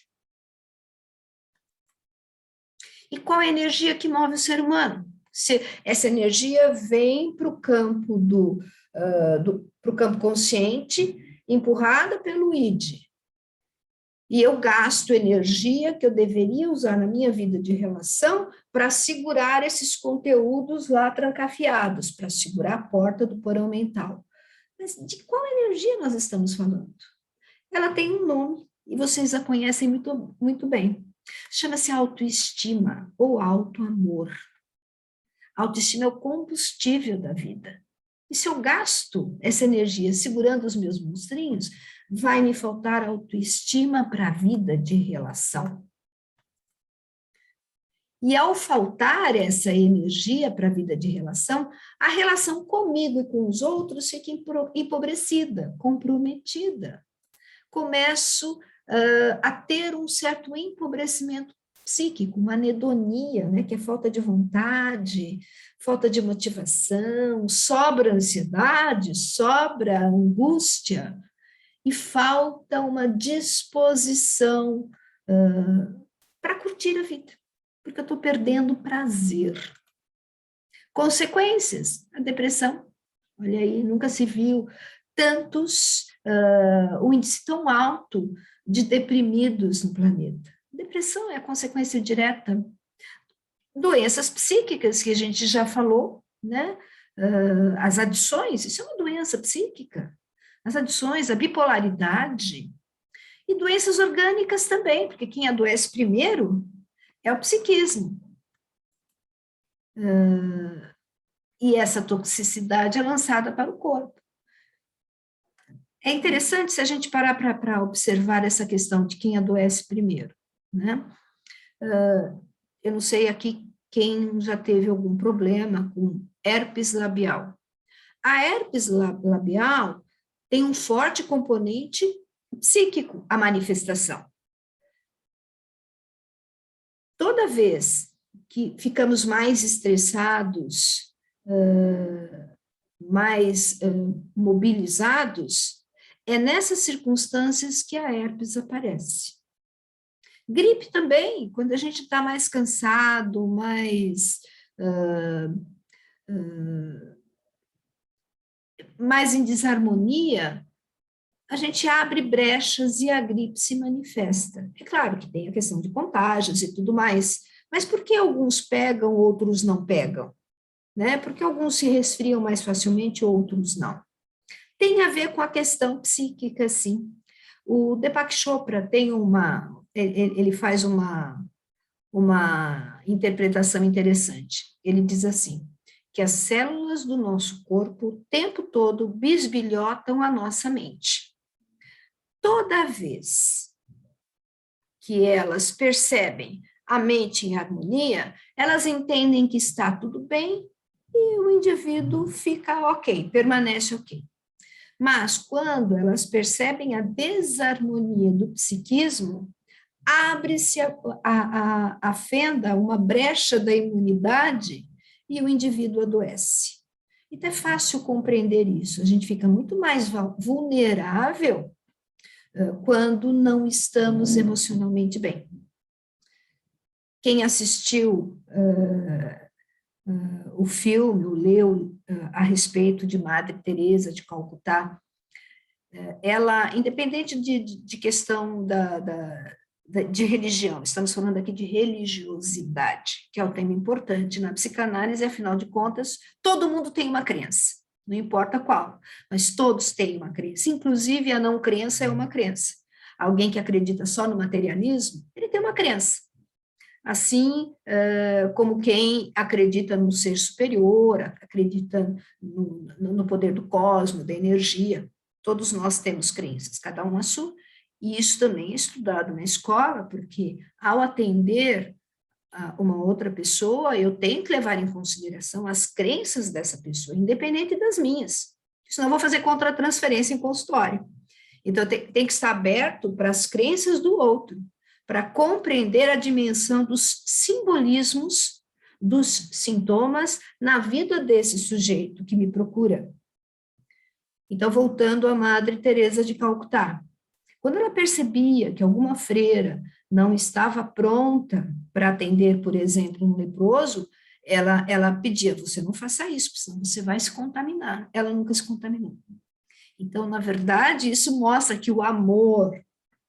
E qual é a energia que move o ser humano? Se essa energia vem para o campo pro campo consciente, empurrada pelo id. E eu gasto energia que eu deveria usar na minha vida de relação para segurar esses conteúdos lá trancafiados, para segurar a porta do porão mental. Mas de qual energia nós estamos falando? Ela tem um nome, e vocês a conhecem muito, muito bem. Chama-se autoestima ou autoamor. Autoestima é o combustível da vida. E se eu gasto essa energia segurando os meus monstrinhos, vai me faltar autoestima para a vida de relação. E ao faltar essa energia para a vida de relação, a relação comigo e com os outros fica empobrecida, comprometida. Começo a ter um certo empobrecimento psíquico, uma anedonia, né, que é falta de vontade, falta de motivação, sobra ansiedade, sobra angústia, e falta uma disposição para curtir a vida, porque eu estou perdendo prazer. Consequências, a depressão, olha aí, nunca se viu um índice tão alto de deprimidos no planeta. Depressão é a consequência direta. Doenças psíquicas, que a gente já falou, né? As adições, isso é uma doença psíquica. As adições, a bipolaridade, e doenças orgânicas também, porque quem adoece primeiro é o psiquismo. E essa toxicidade é lançada para o corpo. É interessante se a gente parar para observar essa questão de quem adoece primeiro, né? Eu não sei aqui quem já teve algum problema com herpes labial. A herpes labial tem um forte componente psíquico, a manifestação. Toda vez que ficamos mais estressados, mais mobilizados, é nessas circunstâncias que a herpes aparece. Gripe também, quando a gente está mais cansado, mais em desarmonia, a gente abre brechas e a gripe se manifesta. É claro que tem a questão de contágios e tudo mais, mas por que alguns pegam, outros não pegam? Né? Porque alguns se resfriam mais facilmente, outros não. Tem a ver com a questão psíquica, sim. O Deepak Chopra tem ele faz uma interpretação interessante. Ele diz assim, que as células do nosso corpo o tempo todo bisbilhotam a nossa mente. Toda vez que elas percebem a mente em harmonia, elas entendem que está tudo bem e o indivíduo fica ok, permanece ok. Mas quando elas percebem a desarmonia do psiquismo, abre-se a fenda, uma brecha da imunidade e o indivíduo adoece. Então é fácil compreender isso, a gente fica muito mais vulnerável quando não estamos emocionalmente bem. Quem assistiu o filme, ou leu a respeito de Madre Teresa de Calcutá, ela, independente de questão de religião, estamos falando aqui de religiosidade, que é um tema importante na psicanálise, afinal de contas, todo mundo tem uma crença, não importa qual, mas todos têm uma crença, inclusive a não crença é uma crença. Alguém que acredita só no materialismo, ele tem uma crença. Assim como quem acredita no ser superior, acredita no poder do cosmos, da energia, todos nós temos crenças, cada um a sua, e isso também é estudado na escola, porque ao atender uma outra pessoa, eu tenho que levar em consideração as crenças dessa pessoa, independente das minhas, senão eu vou fazer contra-transferência em consultório. Então, tem que estar aberto para as crenças do outro, para compreender a dimensão dos simbolismos, dos sintomas na vida desse sujeito que me procura. Então, voltando à Madre Teresa de Calcutá, quando ela percebia que alguma freira não estava pronta para atender, por exemplo, um leproso, ela pedia, você não faça isso, senão você vai se contaminar. Ela nunca se contaminou. Então, na verdade, isso mostra que o amor,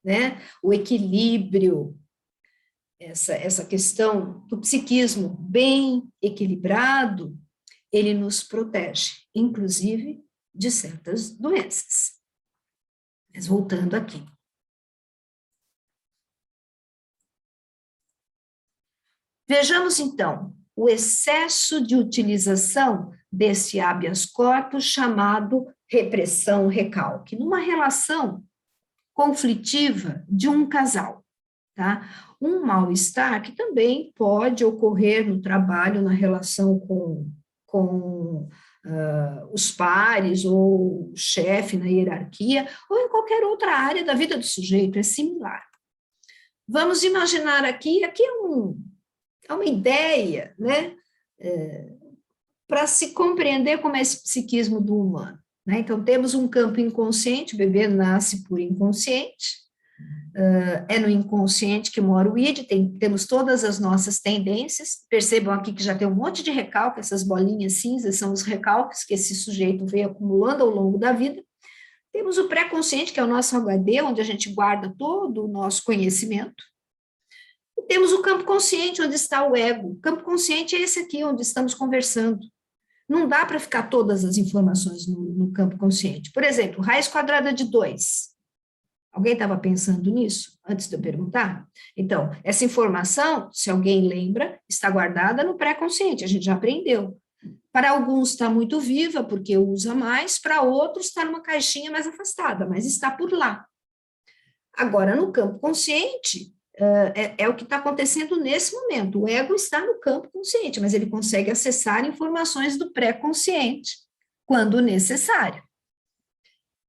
né, o equilíbrio, essa questão do psiquismo bem equilibrado, ele nos protege, inclusive de certas doenças. Mas voltando aqui. Vejamos, então, o excesso de utilização desse habeas corpus chamado repressão-recalque, numa relação conflitiva de um casal, tá? Um mal-estar que também pode ocorrer no trabalho, na relação com os pares, ou o chefe na hierarquia, ou em qualquer outra área da vida do sujeito, é similar. Vamos imaginar aqui é uma ideia, né, para se compreender como é esse psiquismo do humano. Né? Então, temos um campo inconsciente, o bebê nasce por inconsciente, é no inconsciente que mora o id, temos todas as nossas tendências, percebam aqui que já tem um monte de recalque, essas bolinhas cinzas são os recalques que esse sujeito vem acumulando ao longo da vida. Temos o pré-consciente, que é o nosso HD, onde a gente guarda todo o nosso conhecimento. E temos o campo consciente, onde está o ego. O campo consciente é esse aqui, onde estamos conversando. Não dá para ficar todas as informações no campo consciente. Por exemplo, raiz quadrada de 2. Alguém estava pensando nisso antes de eu perguntar? Então, essa informação, se alguém lembra, está guardada no pré-consciente, a gente já aprendeu. Para alguns está muito viva, porque usa mais, para outros está numa caixinha mais afastada, mas está por lá. Agora, no campo consciente, é o que está acontecendo nesse momento. O ego está no campo consciente, mas ele consegue acessar informações do pré-consciente quando necessário.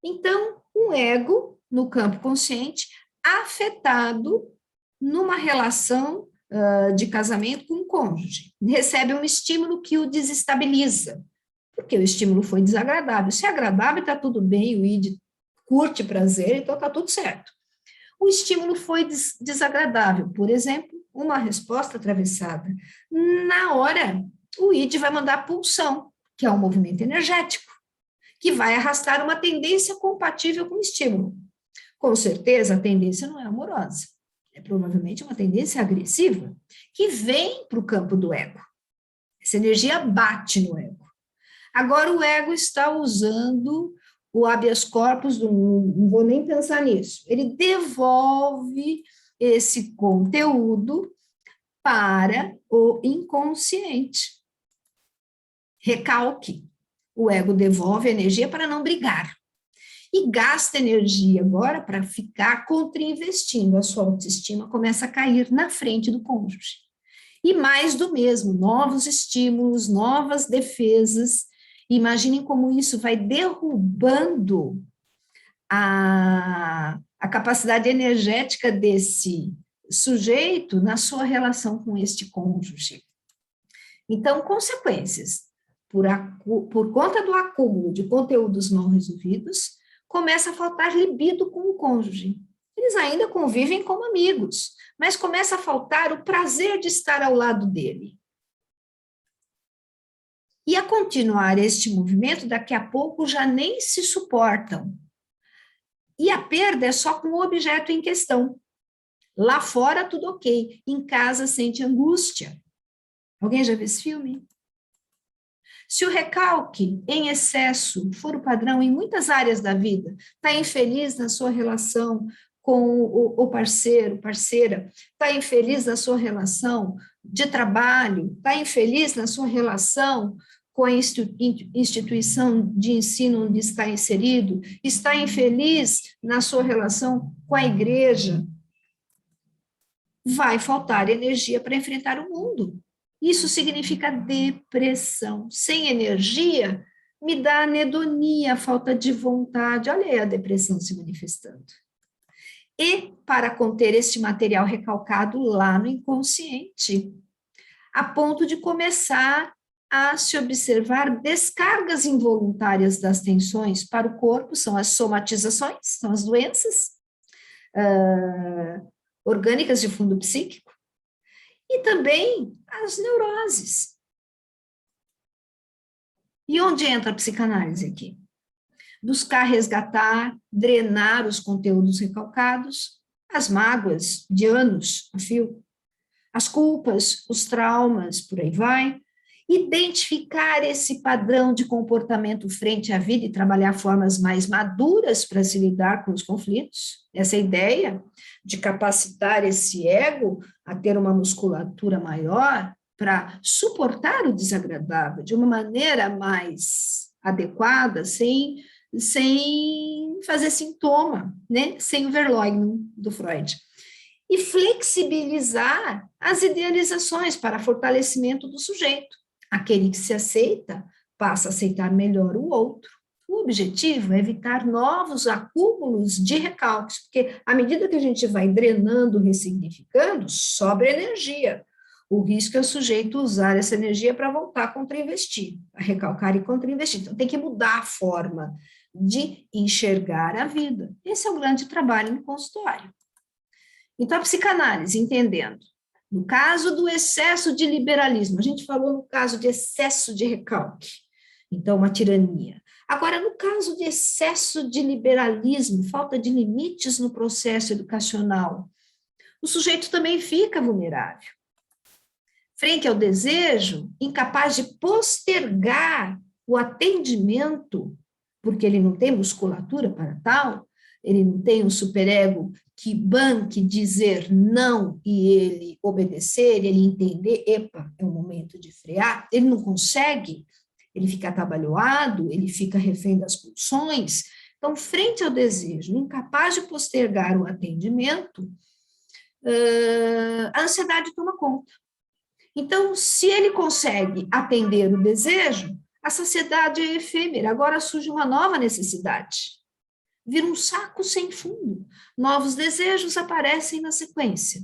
Então, um ego no campo consciente afetado numa relação de casamento com o cônjuge, recebe um estímulo que o desestabiliza, porque o estímulo foi desagradável. Se é agradável, está tudo bem, o id curte prazer, então está tudo certo. O estímulo foi desagradável, por exemplo, uma resposta atravessada. Na hora, o id vai mandar pulsão, que é um movimento energético, que vai arrastar uma tendência compatível com o estímulo. Com certeza, a tendência não é amorosa, é provavelmente uma tendência agressiva, que vem para o campo do ego. Essa energia bate no ego. Agora, o ego está usando o habeas corpus do mundo, não vou nem pensar nisso. Ele devolve esse conteúdo para o inconsciente. Recalque. O ego devolve a energia para não brigar. E gasta energia agora para ficar contra-investindo. A sua autoestima começa a cair na frente do cônjuge. E mais do mesmo, novos estímulos, novas defesas. Imaginem como isso vai derrubando a capacidade energética desse sujeito na sua relação com este cônjuge. Então, consequências. Por conta do acúmulo de conteúdos não resolvidos, começa a faltar libido com o cônjuge. Eles ainda convivem como amigos, mas começa a faltar o prazer de estar ao lado dele. E a continuar este movimento, daqui a pouco já nem se suportam. E a perda é só com o objeto em questão. Lá fora tudo ok, em casa sente angústia. Alguém já viu esse filme? Se o recalque em excesso for o padrão em muitas áreas da vida, está infeliz na sua relação com o parceiro, parceira, está infeliz na sua relação de trabalho, está infeliz na sua relação com a instituição de ensino onde está inserido, está infeliz na sua relação com a igreja, vai faltar energia para enfrentar o mundo. Isso significa depressão. Sem energia, me dá anedonia, falta de vontade. Olha aí a depressão se manifestando. E para conter este material recalcado lá no inconsciente, a ponto de começar a se observar descargas involuntárias das tensões para o corpo, são as somatizações, são as doenças orgânicas de fundo psíquico, e também as neuroses. E onde entra a psicanálise aqui? Buscar resgatar, drenar os conteúdos recalcados, as mágoas de anos a fio, as culpas, os traumas, por aí vai, identificar esse padrão de comportamento frente à vida e trabalhar formas mais maduras para se lidar com os conflitos. Essa ideia de capacitar esse ego a ter uma musculatura maior para suportar o desagradável de uma maneira mais adequada, sem fazer sintoma, né? Sem o Verleumden do Freud. E flexibilizar as idealizações para fortalecimento do sujeito. Aquele que se aceita passa a aceitar melhor o outro. O objetivo é evitar novos acúmulos de recalques, porque à medida que a gente vai drenando, ressignificando, sobra energia. O risco é o sujeito usar essa energia para voltar a contra-investir, a recalcar e contra-investir. Então, tem que mudar a forma de enxergar a vida. Esse é o grande trabalho no consultório. Então, a psicanálise, entendendo. No caso do excesso de liberalismo, a gente falou no caso de excesso de recalque, então uma tirania. Agora, no caso de excesso de liberalismo, falta de limites no processo educacional, o sujeito também fica vulnerável. Frente ao desejo, incapaz de postergar o atendimento, porque ele não tem musculatura para tal, ele não tem um superego que banque dizer não e ele obedecer, ele entender, epa, é o momento de frear, ele não consegue, ele fica atabalhoado, ele fica refém das pulsões. Então, frente ao desejo, incapaz de postergar o atendimento, a ansiedade toma conta. Então, se ele consegue atender o desejo, A saciedade é efêmera, agora surge uma nova necessidade. Vira um saco sem fundo. Novos desejos aparecem na sequência.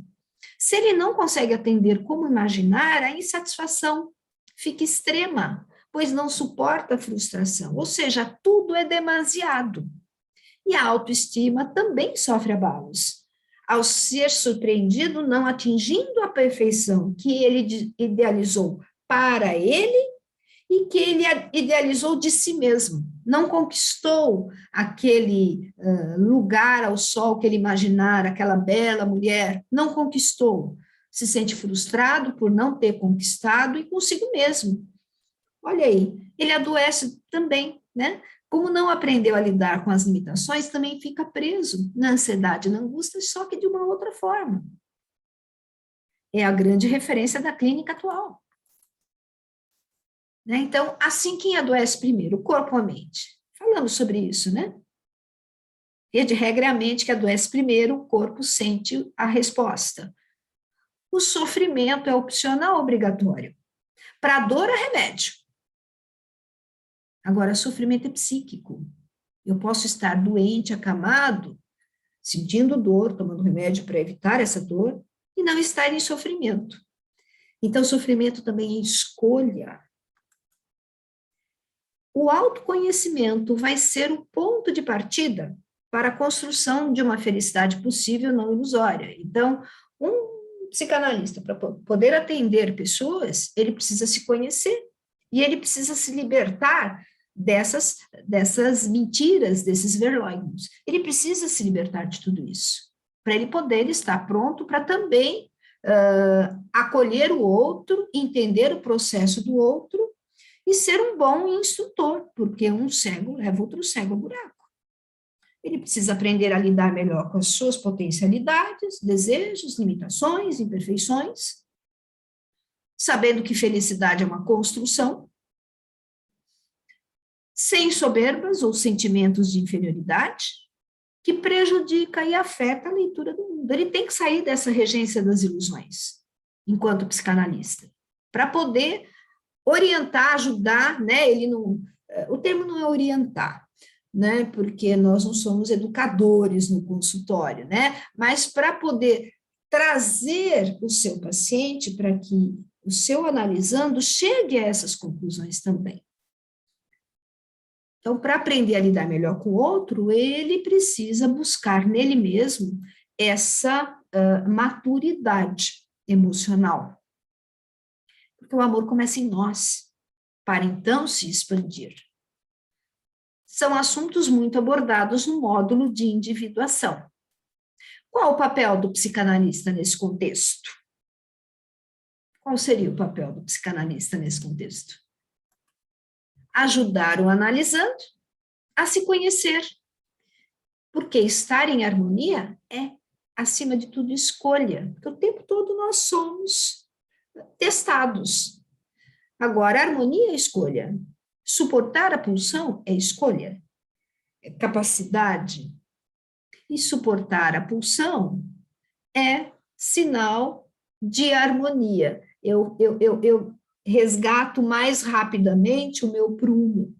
Se ele não consegue atender como imaginar, a insatisfação fica extrema, pois não suporta a frustração, ou seja, tudo é demasiado. E a autoestima também sofre abalos. Ao ser surpreendido, não atingindo a perfeição que ele idealizou para ele e que ele idealizou de si mesmo. Não conquistou aquele lugar ao sol que ele imaginara, aquela bela mulher, não conquistou. Se sente frustrado por não ter conquistado e consigo mesmo. Olha aí, ele adoece também, né? Como não aprendeu a lidar com as limitações, também fica preso na ansiedade, na angústia, só que de uma outra forma. É a grande referência da clínica atual. Né? Então, assim, quem adoece primeiro, o corpo ou a mente? Falamos sobre isso, né? E de regra é a mente que adoece primeiro, o corpo sente a resposta. O sofrimento é opcional, obrigatório. Para a dor, é remédio. Agora, sofrimento é psíquico. Eu posso estar doente, acamado, sentindo dor, tomando remédio para evitar essa dor, e não estar em sofrimento. Então, sofrimento também é escolha. O autoconhecimento vai ser o ponto de partida para a construção de uma felicidade possível não ilusória. Então, um psicanalista, para poder atender pessoas, ele precisa se conhecer e ele precisa se libertar dessas mentiras, desses verleumdos. Ele precisa se libertar de tudo isso, para ele poder estar pronto para também acolher o outro, entender o processo do outro e ser um bom instrutor, porque um cego leva outro cego ao buraco. Ele precisa aprender a lidar melhor com as suas potencialidades, desejos, limitações, imperfeições, sabendo que felicidade é uma construção, sem soberbas ou sentimentos de inferioridade, que prejudica e afeta a leitura do mundo. Ele tem que sair dessa regência das ilusões, enquanto psicanalista, para poder orientar, ajudar, né? Ele não, o termo não é orientar, né? Porque nós não somos educadores no consultório, né? Mas para poder trazer o seu paciente para que o seu analisando chegue a essas conclusões também. Então, para aprender a lidar melhor com o outro, ele precisa buscar nele mesmo essa maturidade emocional. Porque o amor começa em nós, para então se expandir. São assuntos muito abordados no módulo de individuação. Qual o papel do psicanalista nesse contexto? Qual seria o papel do psicanalista nesse contexto? Ajudar o analisando a se conhecer. Porque estar em harmonia é, acima de tudo, escolha. Porque o tempo todo nós somos testados. Agora, harmonia é escolha. Suportar a pulsão é escolha. É capacidade. E suportar a pulsão é sinal de harmonia. Eu resgato mais rapidamente o meu prumo.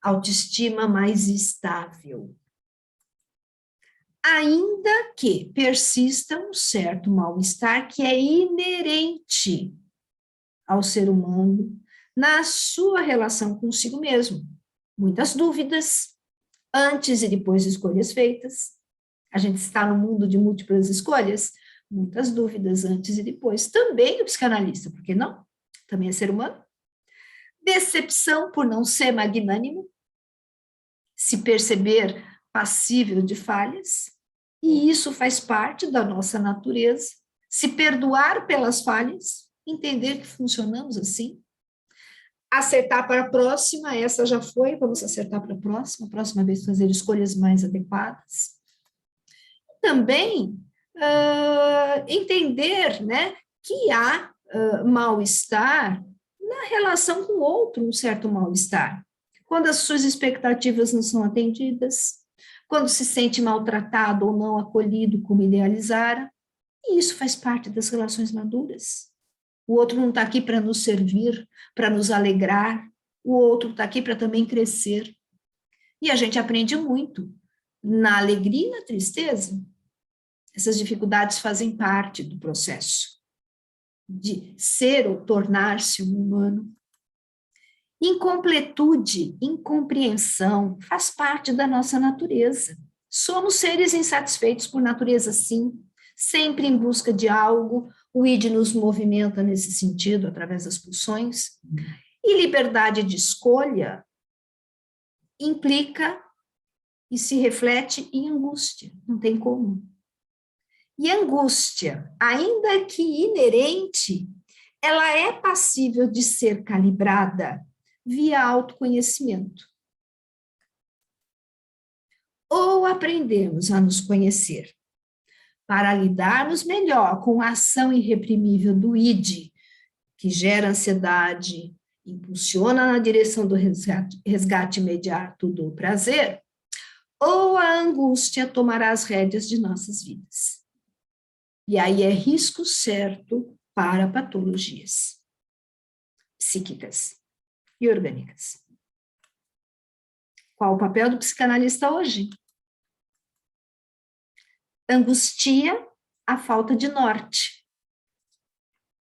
Autoestima mais estável. Ainda que persista um certo mal-estar que é inerente ao ser humano na sua relação consigo mesmo. Muitas dúvidas, antes e depois de escolhas feitas. A gente está no mundo de múltiplas escolhas, muitas dúvidas antes e depois. Também o psicanalista, por que não? Também é ser humano. Decepção por não ser magnânimo, se perceber passível de falhas, e isso faz parte da nossa natureza. Se perdoar pelas falhas, entender que funcionamos assim. Acertar para a próxima, essa já foi, vamos acertar para a próxima vez fazer escolhas mais adequadas. Também entender, né, que há mal-estar na relação com o outro, um certo mal-estar. Quando as suas expectativas não são atendidas, quando se sente maltratado ou não acolhido como idealizara, e isso faz parte das relações maduras. O outro não está aqui para nos servir, para nos alegrar, o outro está aqui para também crescer. E a gente aprende muito na alegria e na tristeza. Essas dificuldades fazem parte do processo de ser ou tornar-se um humano. Incompletude, incompreensão, faz parte da nossa natureza. Somos seres insatisfeitos por natureza, sim, sempre em busca de algo. O id nos movimenta nesse sentido, através das pulsões. E liberdade de escolha implica e se reflete em angústia, não tem como. E angústia, ainda que inerente, ela é passível de ser calibrada via autoconhecimento. Ou aprendemos a nos conhecer para lidarmos melhor com a ação irreprimível do id, que gera ansiedade, impulsiona na direção do resgate imediato do prazer, ou a angústia tomará as rédeas de nossas vidas. E aí é risco certo para patologias psíquicas e orgânicas. Qual o papel do psicanalista hoje? Angustia a falta de norte.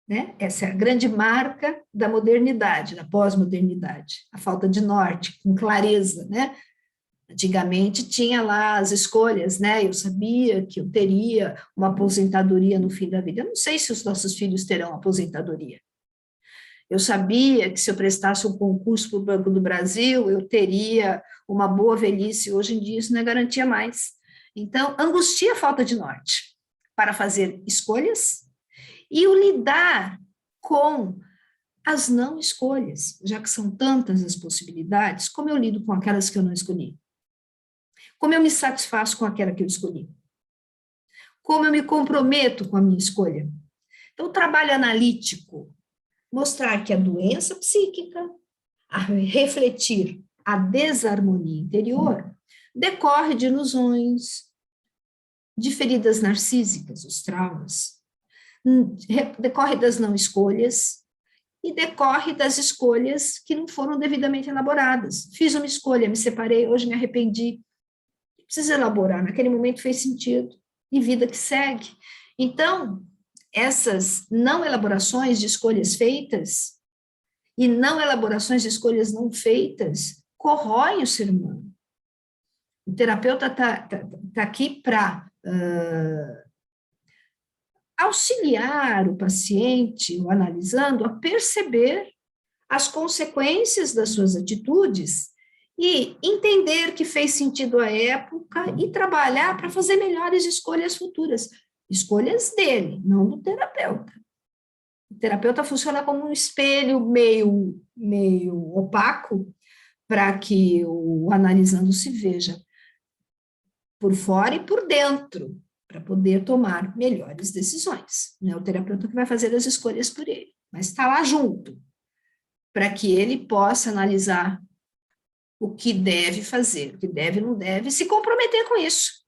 Né? Essa é a grande marca da modernidade, da pós-modernidade, a falta de norte, com clareza, né? Antigamente tinha lá as escolhas, né? Eu sabia que eu teria uma aposentadoria no fim da vida. Eu não sei se os nossos filhos terão aposentadoria. Eu sabia que se eu prestasse um concurso para o Banco do Brasil, eu teria uma boa velhice. Hoje em dia isso não é garantia mais. Então, angustia a falta de norte para fazer escolhas e o lidar com as não escolhas, já que são tantas as possibilidades, como eu lido com aquelas que eu não escolhi? Como eu me satisfaço com aquela que eu escolhi? Como eu me comprometo com a minha escolha? Então, o trabalho analítico, mostrar que a doença psíquica, a refletir a desarmonia interior, decorre de ilusões, de feridas narcísicas, os traumas, decorre das não escolhas e decorre das escolhas que não foram devidamente elaboradas. Fiz uma escolha, me separei, hoje me arrependi. Precisa elaborar, naquele momento fez sentido, e vida que segue. Então, essas não elaborações de escolhas feitas e não elaborações de escolhas não feitas corroem o ser humano. O terapeuta está aqui para auxiliar o paciente, o analisando, a perceber as consequências das suas atitudes e entender que fez sentido à época e trabalhar para fazer melhores escolhas futuras. Escolhas dele, não do terapeuta. O terapeuta funciona como um espelho meio opaco para que o analisando se veja por fora e por dentro, para poder tomar melhores decisões. Não é o terapeuta que vai fazer as escolhas por ele, mas está lá junto, para que ele possa analisar o que deve fazer, o que deve e não deve, e se comprometer com isso.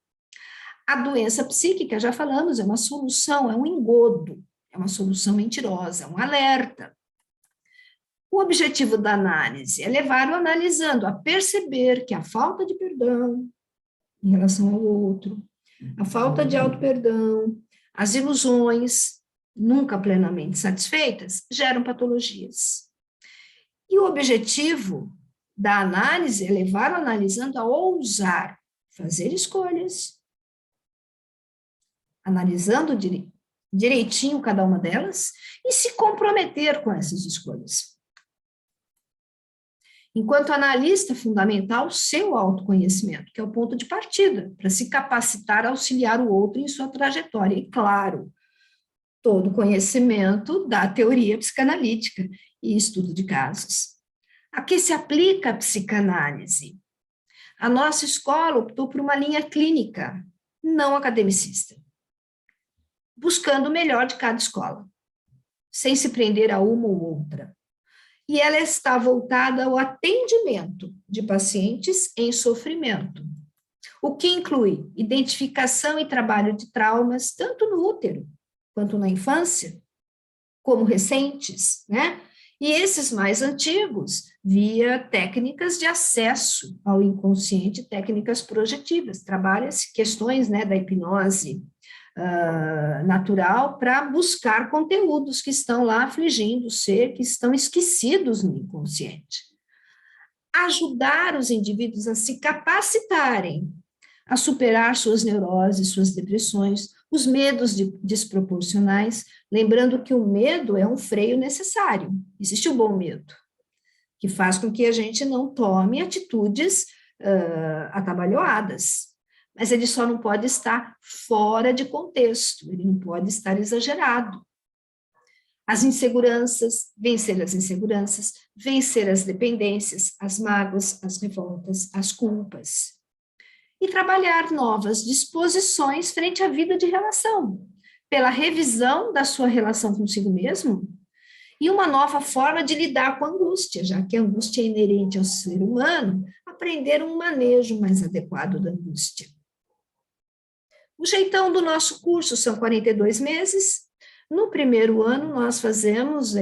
A doença psíquica, já falamos, é uma solução, é um engodo, é uma solução mentirosa, é um alerta. O objetivo da análise é levar o analisando a perceber que a falta de perdão em relação ao outro, a falta de auto-perdão, as ilusões, nunca plenamente satisfeitas, geram patologias. E o objetivo da análise é levar o analisando a ousar fazer escolhas, analisando direitinho cada uma delas e se comprometer com essas escolhas. Enquanto analista, é fundamental o seu autoconhecimento, que é o ponto de partida, para se capacitar a auxiliar o outro em sua trajetória. E, claro, todo conhecimento da teoria psicanalítica e estudo de casos. A que se aplica a psicanálise? A nossa escola optou por uma linha clínica, não academicista, buscando o melhor de cada escola, sem se prender a uma ou outra. E ela está voltada ao atendimento de pacientes em sofrimento, o que inclui identificação e trabalho de traumas, tanto no útero quanto na infância, como recentes, né? E esses mais antigos, via técnicas de acesso ao inconsciente, técnicas projetivas, trabalha-se questões, né, da hipnose natural para buscar conteúdos que estão lá afligindo o ser, que estão esquecidos no inconsciente. Ajudar os indivíduos a se capacitarem, a superar suas neuroses, suas depressões, os medos desproporcionais, lembrando que o medo é um freio necessário. Existe o bom medo, que faz com que a gente não tome atitudes atabalhoadas, mas ele só não pode estar fora de contexto, ele não pode estar exagerado. As inseguranças, vencer as dependências, as mágoas, as revoltas, as culpas. E trabalhar novas disposições frente à vida de relação, pela revisão da sua relação consigo mesmo e uma nova forma de lidar com a angústia, já que a angústia é inerente ao ser humano, aprender um manejo mais adequado da angústia. O jeitão do nosso curso são 42 meses. No primeiro ano, nós fazemos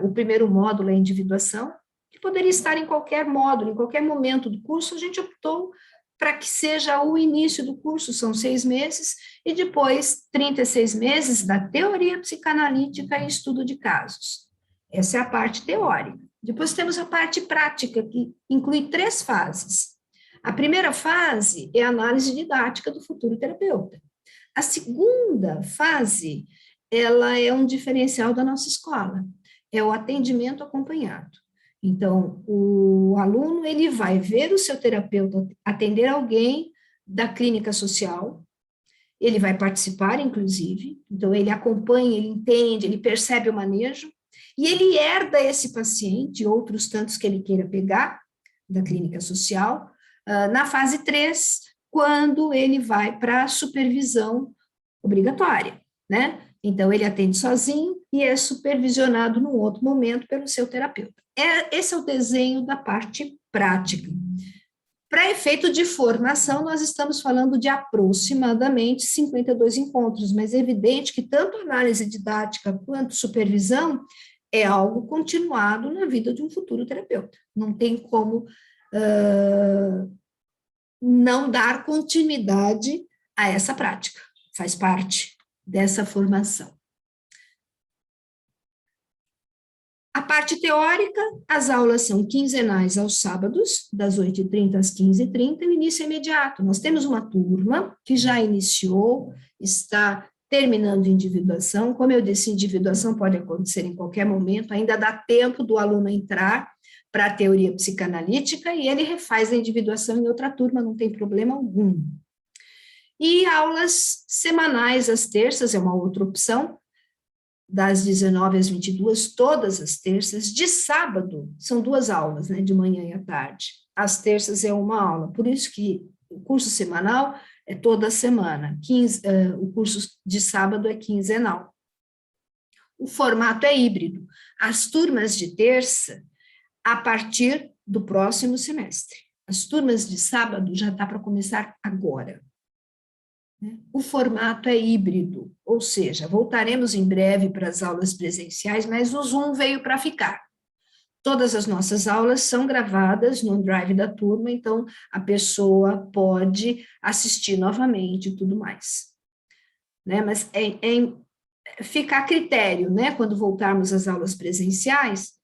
o primeiro módulo é individuação, que poderia estar em qualquer módulo, em qualquer momento do curso. A gente optou para que seja o início do curso, são 6 meses, e depois 36 meses da teoria psicanalítica e estudo de casos. Essa é a parte teórica. Depois temos a parte prática, que inclui 3 fases. A primeira fase é a análise didática do futuro terapeuta. A segunda fase, ela é um diferencial da nossa escola, é o atendimento acompanhado. Então, o aluno, ele vai ver o seu terapeuta atender alguém da clínica social, ele vai participar, inclusive, então ele acompanha, ele entende, ele percebe o manejo, e ele herda esse paciente, outros tantos que ele queira pegar, da clínica social, na fase 3, quando ele vai para a supervisão obrigatória, né? Então, ele atende sozinho e é supervisionado num outro momento pelo seu terapeuta. Esse é o desenho da parte prática. Para efeito de formação, nós estamos falando de aproximadamente 52 encontros, mas é evidente que tanto análise didática quanto supervisão é algo continuado na vida de um futuro terapeuta. Não tem como não dar continuidade a essa prática, faz parte dessa formação. A parte teórica, as aulas são quinzenais aos sábados, das 8h30 às 15h30, e o início é imediato. Nós temos uma turma que já iniciou, está terminando individuação. Como eu disse, individuação pode acontecer em qualquer momento, ainda dá tempo do aluno entrar para a teoria psicanalítica e ele refaz a individuação em outra turma, não tem problema algum. E aulas semanais às terças é uma outra opção, das 19 às 22, todas as terças. De sábado, são 2 aulas, né, de manhã e à tarde. Às terças é uma aula, por isso que o curso semanal é toda semana, o curso de sábado é quinzenal. O formato é híbrido. As turmas de terça, a partir do próximo semestre. As turmas de sábado já dá para começar agora. O formato é híbrido, ou seja, voltaremos em breve para as aulas presenciais, mas o Zoom veio para ficar. Todas as nossas aulas são gravadas no Drive da turma, então a pessoa pode assistir novamente e tudo mais. Né? Mas fica a critério, né? Quando voltarmos às aulas presenciais,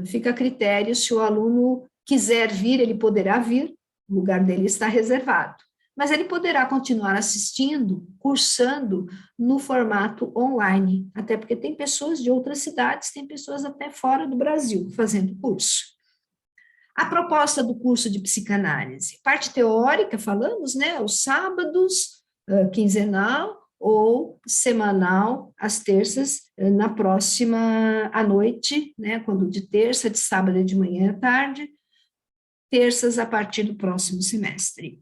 fica a critério, se o aluno quiser vir, ele poderá vir, o lugar dele está reservado. Mas ele poderá continuar assistindo, cursando no formato online, até porque tem pessoas de outras cidades, tem pessoas até fora do Brasil fazendo curso. A proposta do curso de psicanálise, parte teórica, falamos, né, aos sábados, quinzenal ou semanal, às terças, na próxima à noite, né, quando de terça, de sábado e de manhã à tarde, terças a partir do próximo semestre.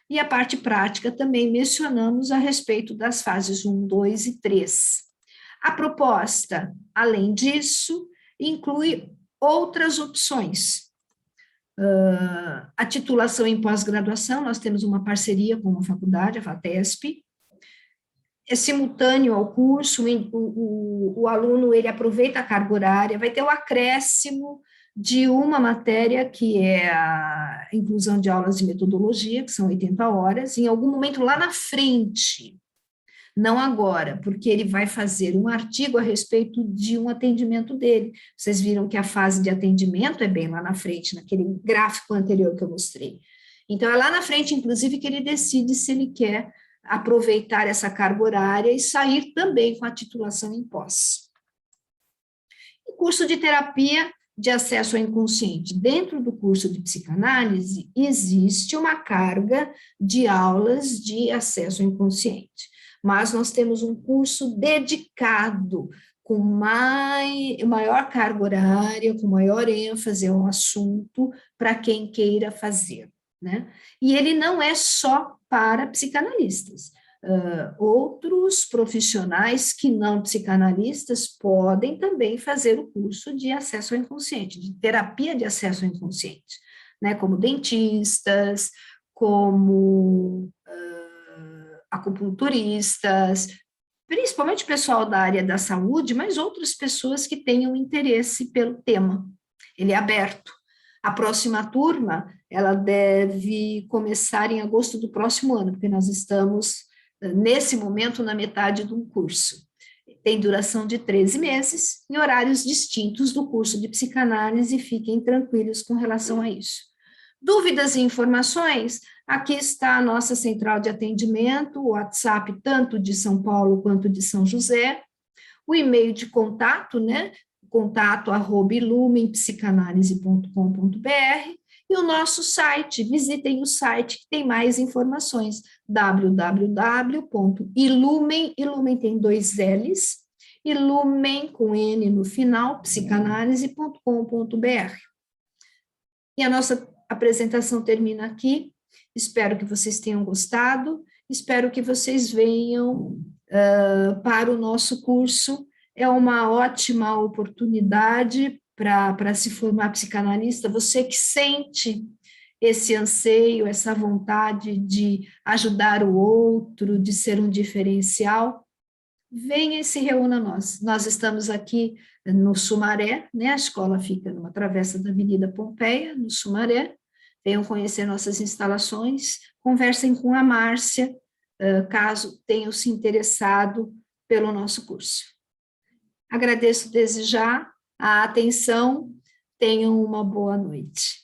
E a parte prática também mencionamos a respeito das fases 1, 2 e 3. A proposta, além disso, inclui outras opções. A titulação em pós-graduação, nós temos uma parceria com uma faculdade, a FATESP, é simultâneo ao curso, o aluno ele aproveita a carga horária, vai ter o acréscimo de uma matéria que é a inclusão de aulas de metodologia, que são 80 horas, em algum momento lá na frente, não agora, porque ele vai fazer um artigo a respeito de um atendimento dele. Vocês viram que a fase de atendimento é bem lá na frente, naquele gráfico anterior que eu mostrei. Então, é lá na frente, inclusive, que ele decide se ele quer aproveitar essa carga horária e sair também com a titulação em pós. O curso de terapia de acesso ao inconsciente. Dentro do curso de psicanálise, existe uma carga de aulas de acesso ao inconsciente, mas nós temos um curso dedicado, com maior carga horária, com maior ênfase ao assunto, para quem queira fazer, né? E ele não é só para psicanalistas. Outros profissionais que não psicanalistas podem também fazer o curso de acesso ao inconsciente, de terapia de acesso ao inconsciente, né? Como dentistas, como acupunturistas, principalmente pessoal da área da saúde, mas outras pessoas que tenham interesse pelo tema. Ele é aberto. A próxima turma, ela deve começar em agosto do próximo ano, porque nós estamos, nesse momento, na metade do curso. Tem duração de 13 meses, em horários distintos do curso de psicanálise, fiquem tranquilos com relação a isso. Dúvidas e informações? Aqui está a nossa central de atendimento, o WhatsApp tanto de São Paulo quanto de São José, o e-mail de contato, né? contato@ilumempsicanalise.com.br e o nosso site, visitem o site que tem mais informações, www.ilumen, Ilumen tem 2 L's, ilumen com N no final, psicanalise.com.br. E a nossa apresentação termina aqui, espero que vocês tenham gostado, espero que vocês venham para o nosso curso. É uma ótima oportunidade para se formar psicanalista. Você que sente esse anseio, essa vontade de ajudar o outro, de ser um diferencial, venha e se reúna a nós. Nós estamos aqui no Sumaré, né? A escola fica numa travessa da Avenida Pompeia, no Sumaré. Venham conhecer nossas instalações, conversem com a Márcia, caso tenham se interessado pelo nosso curso. Agradeço desde já a atenção, tenham uma boa noite.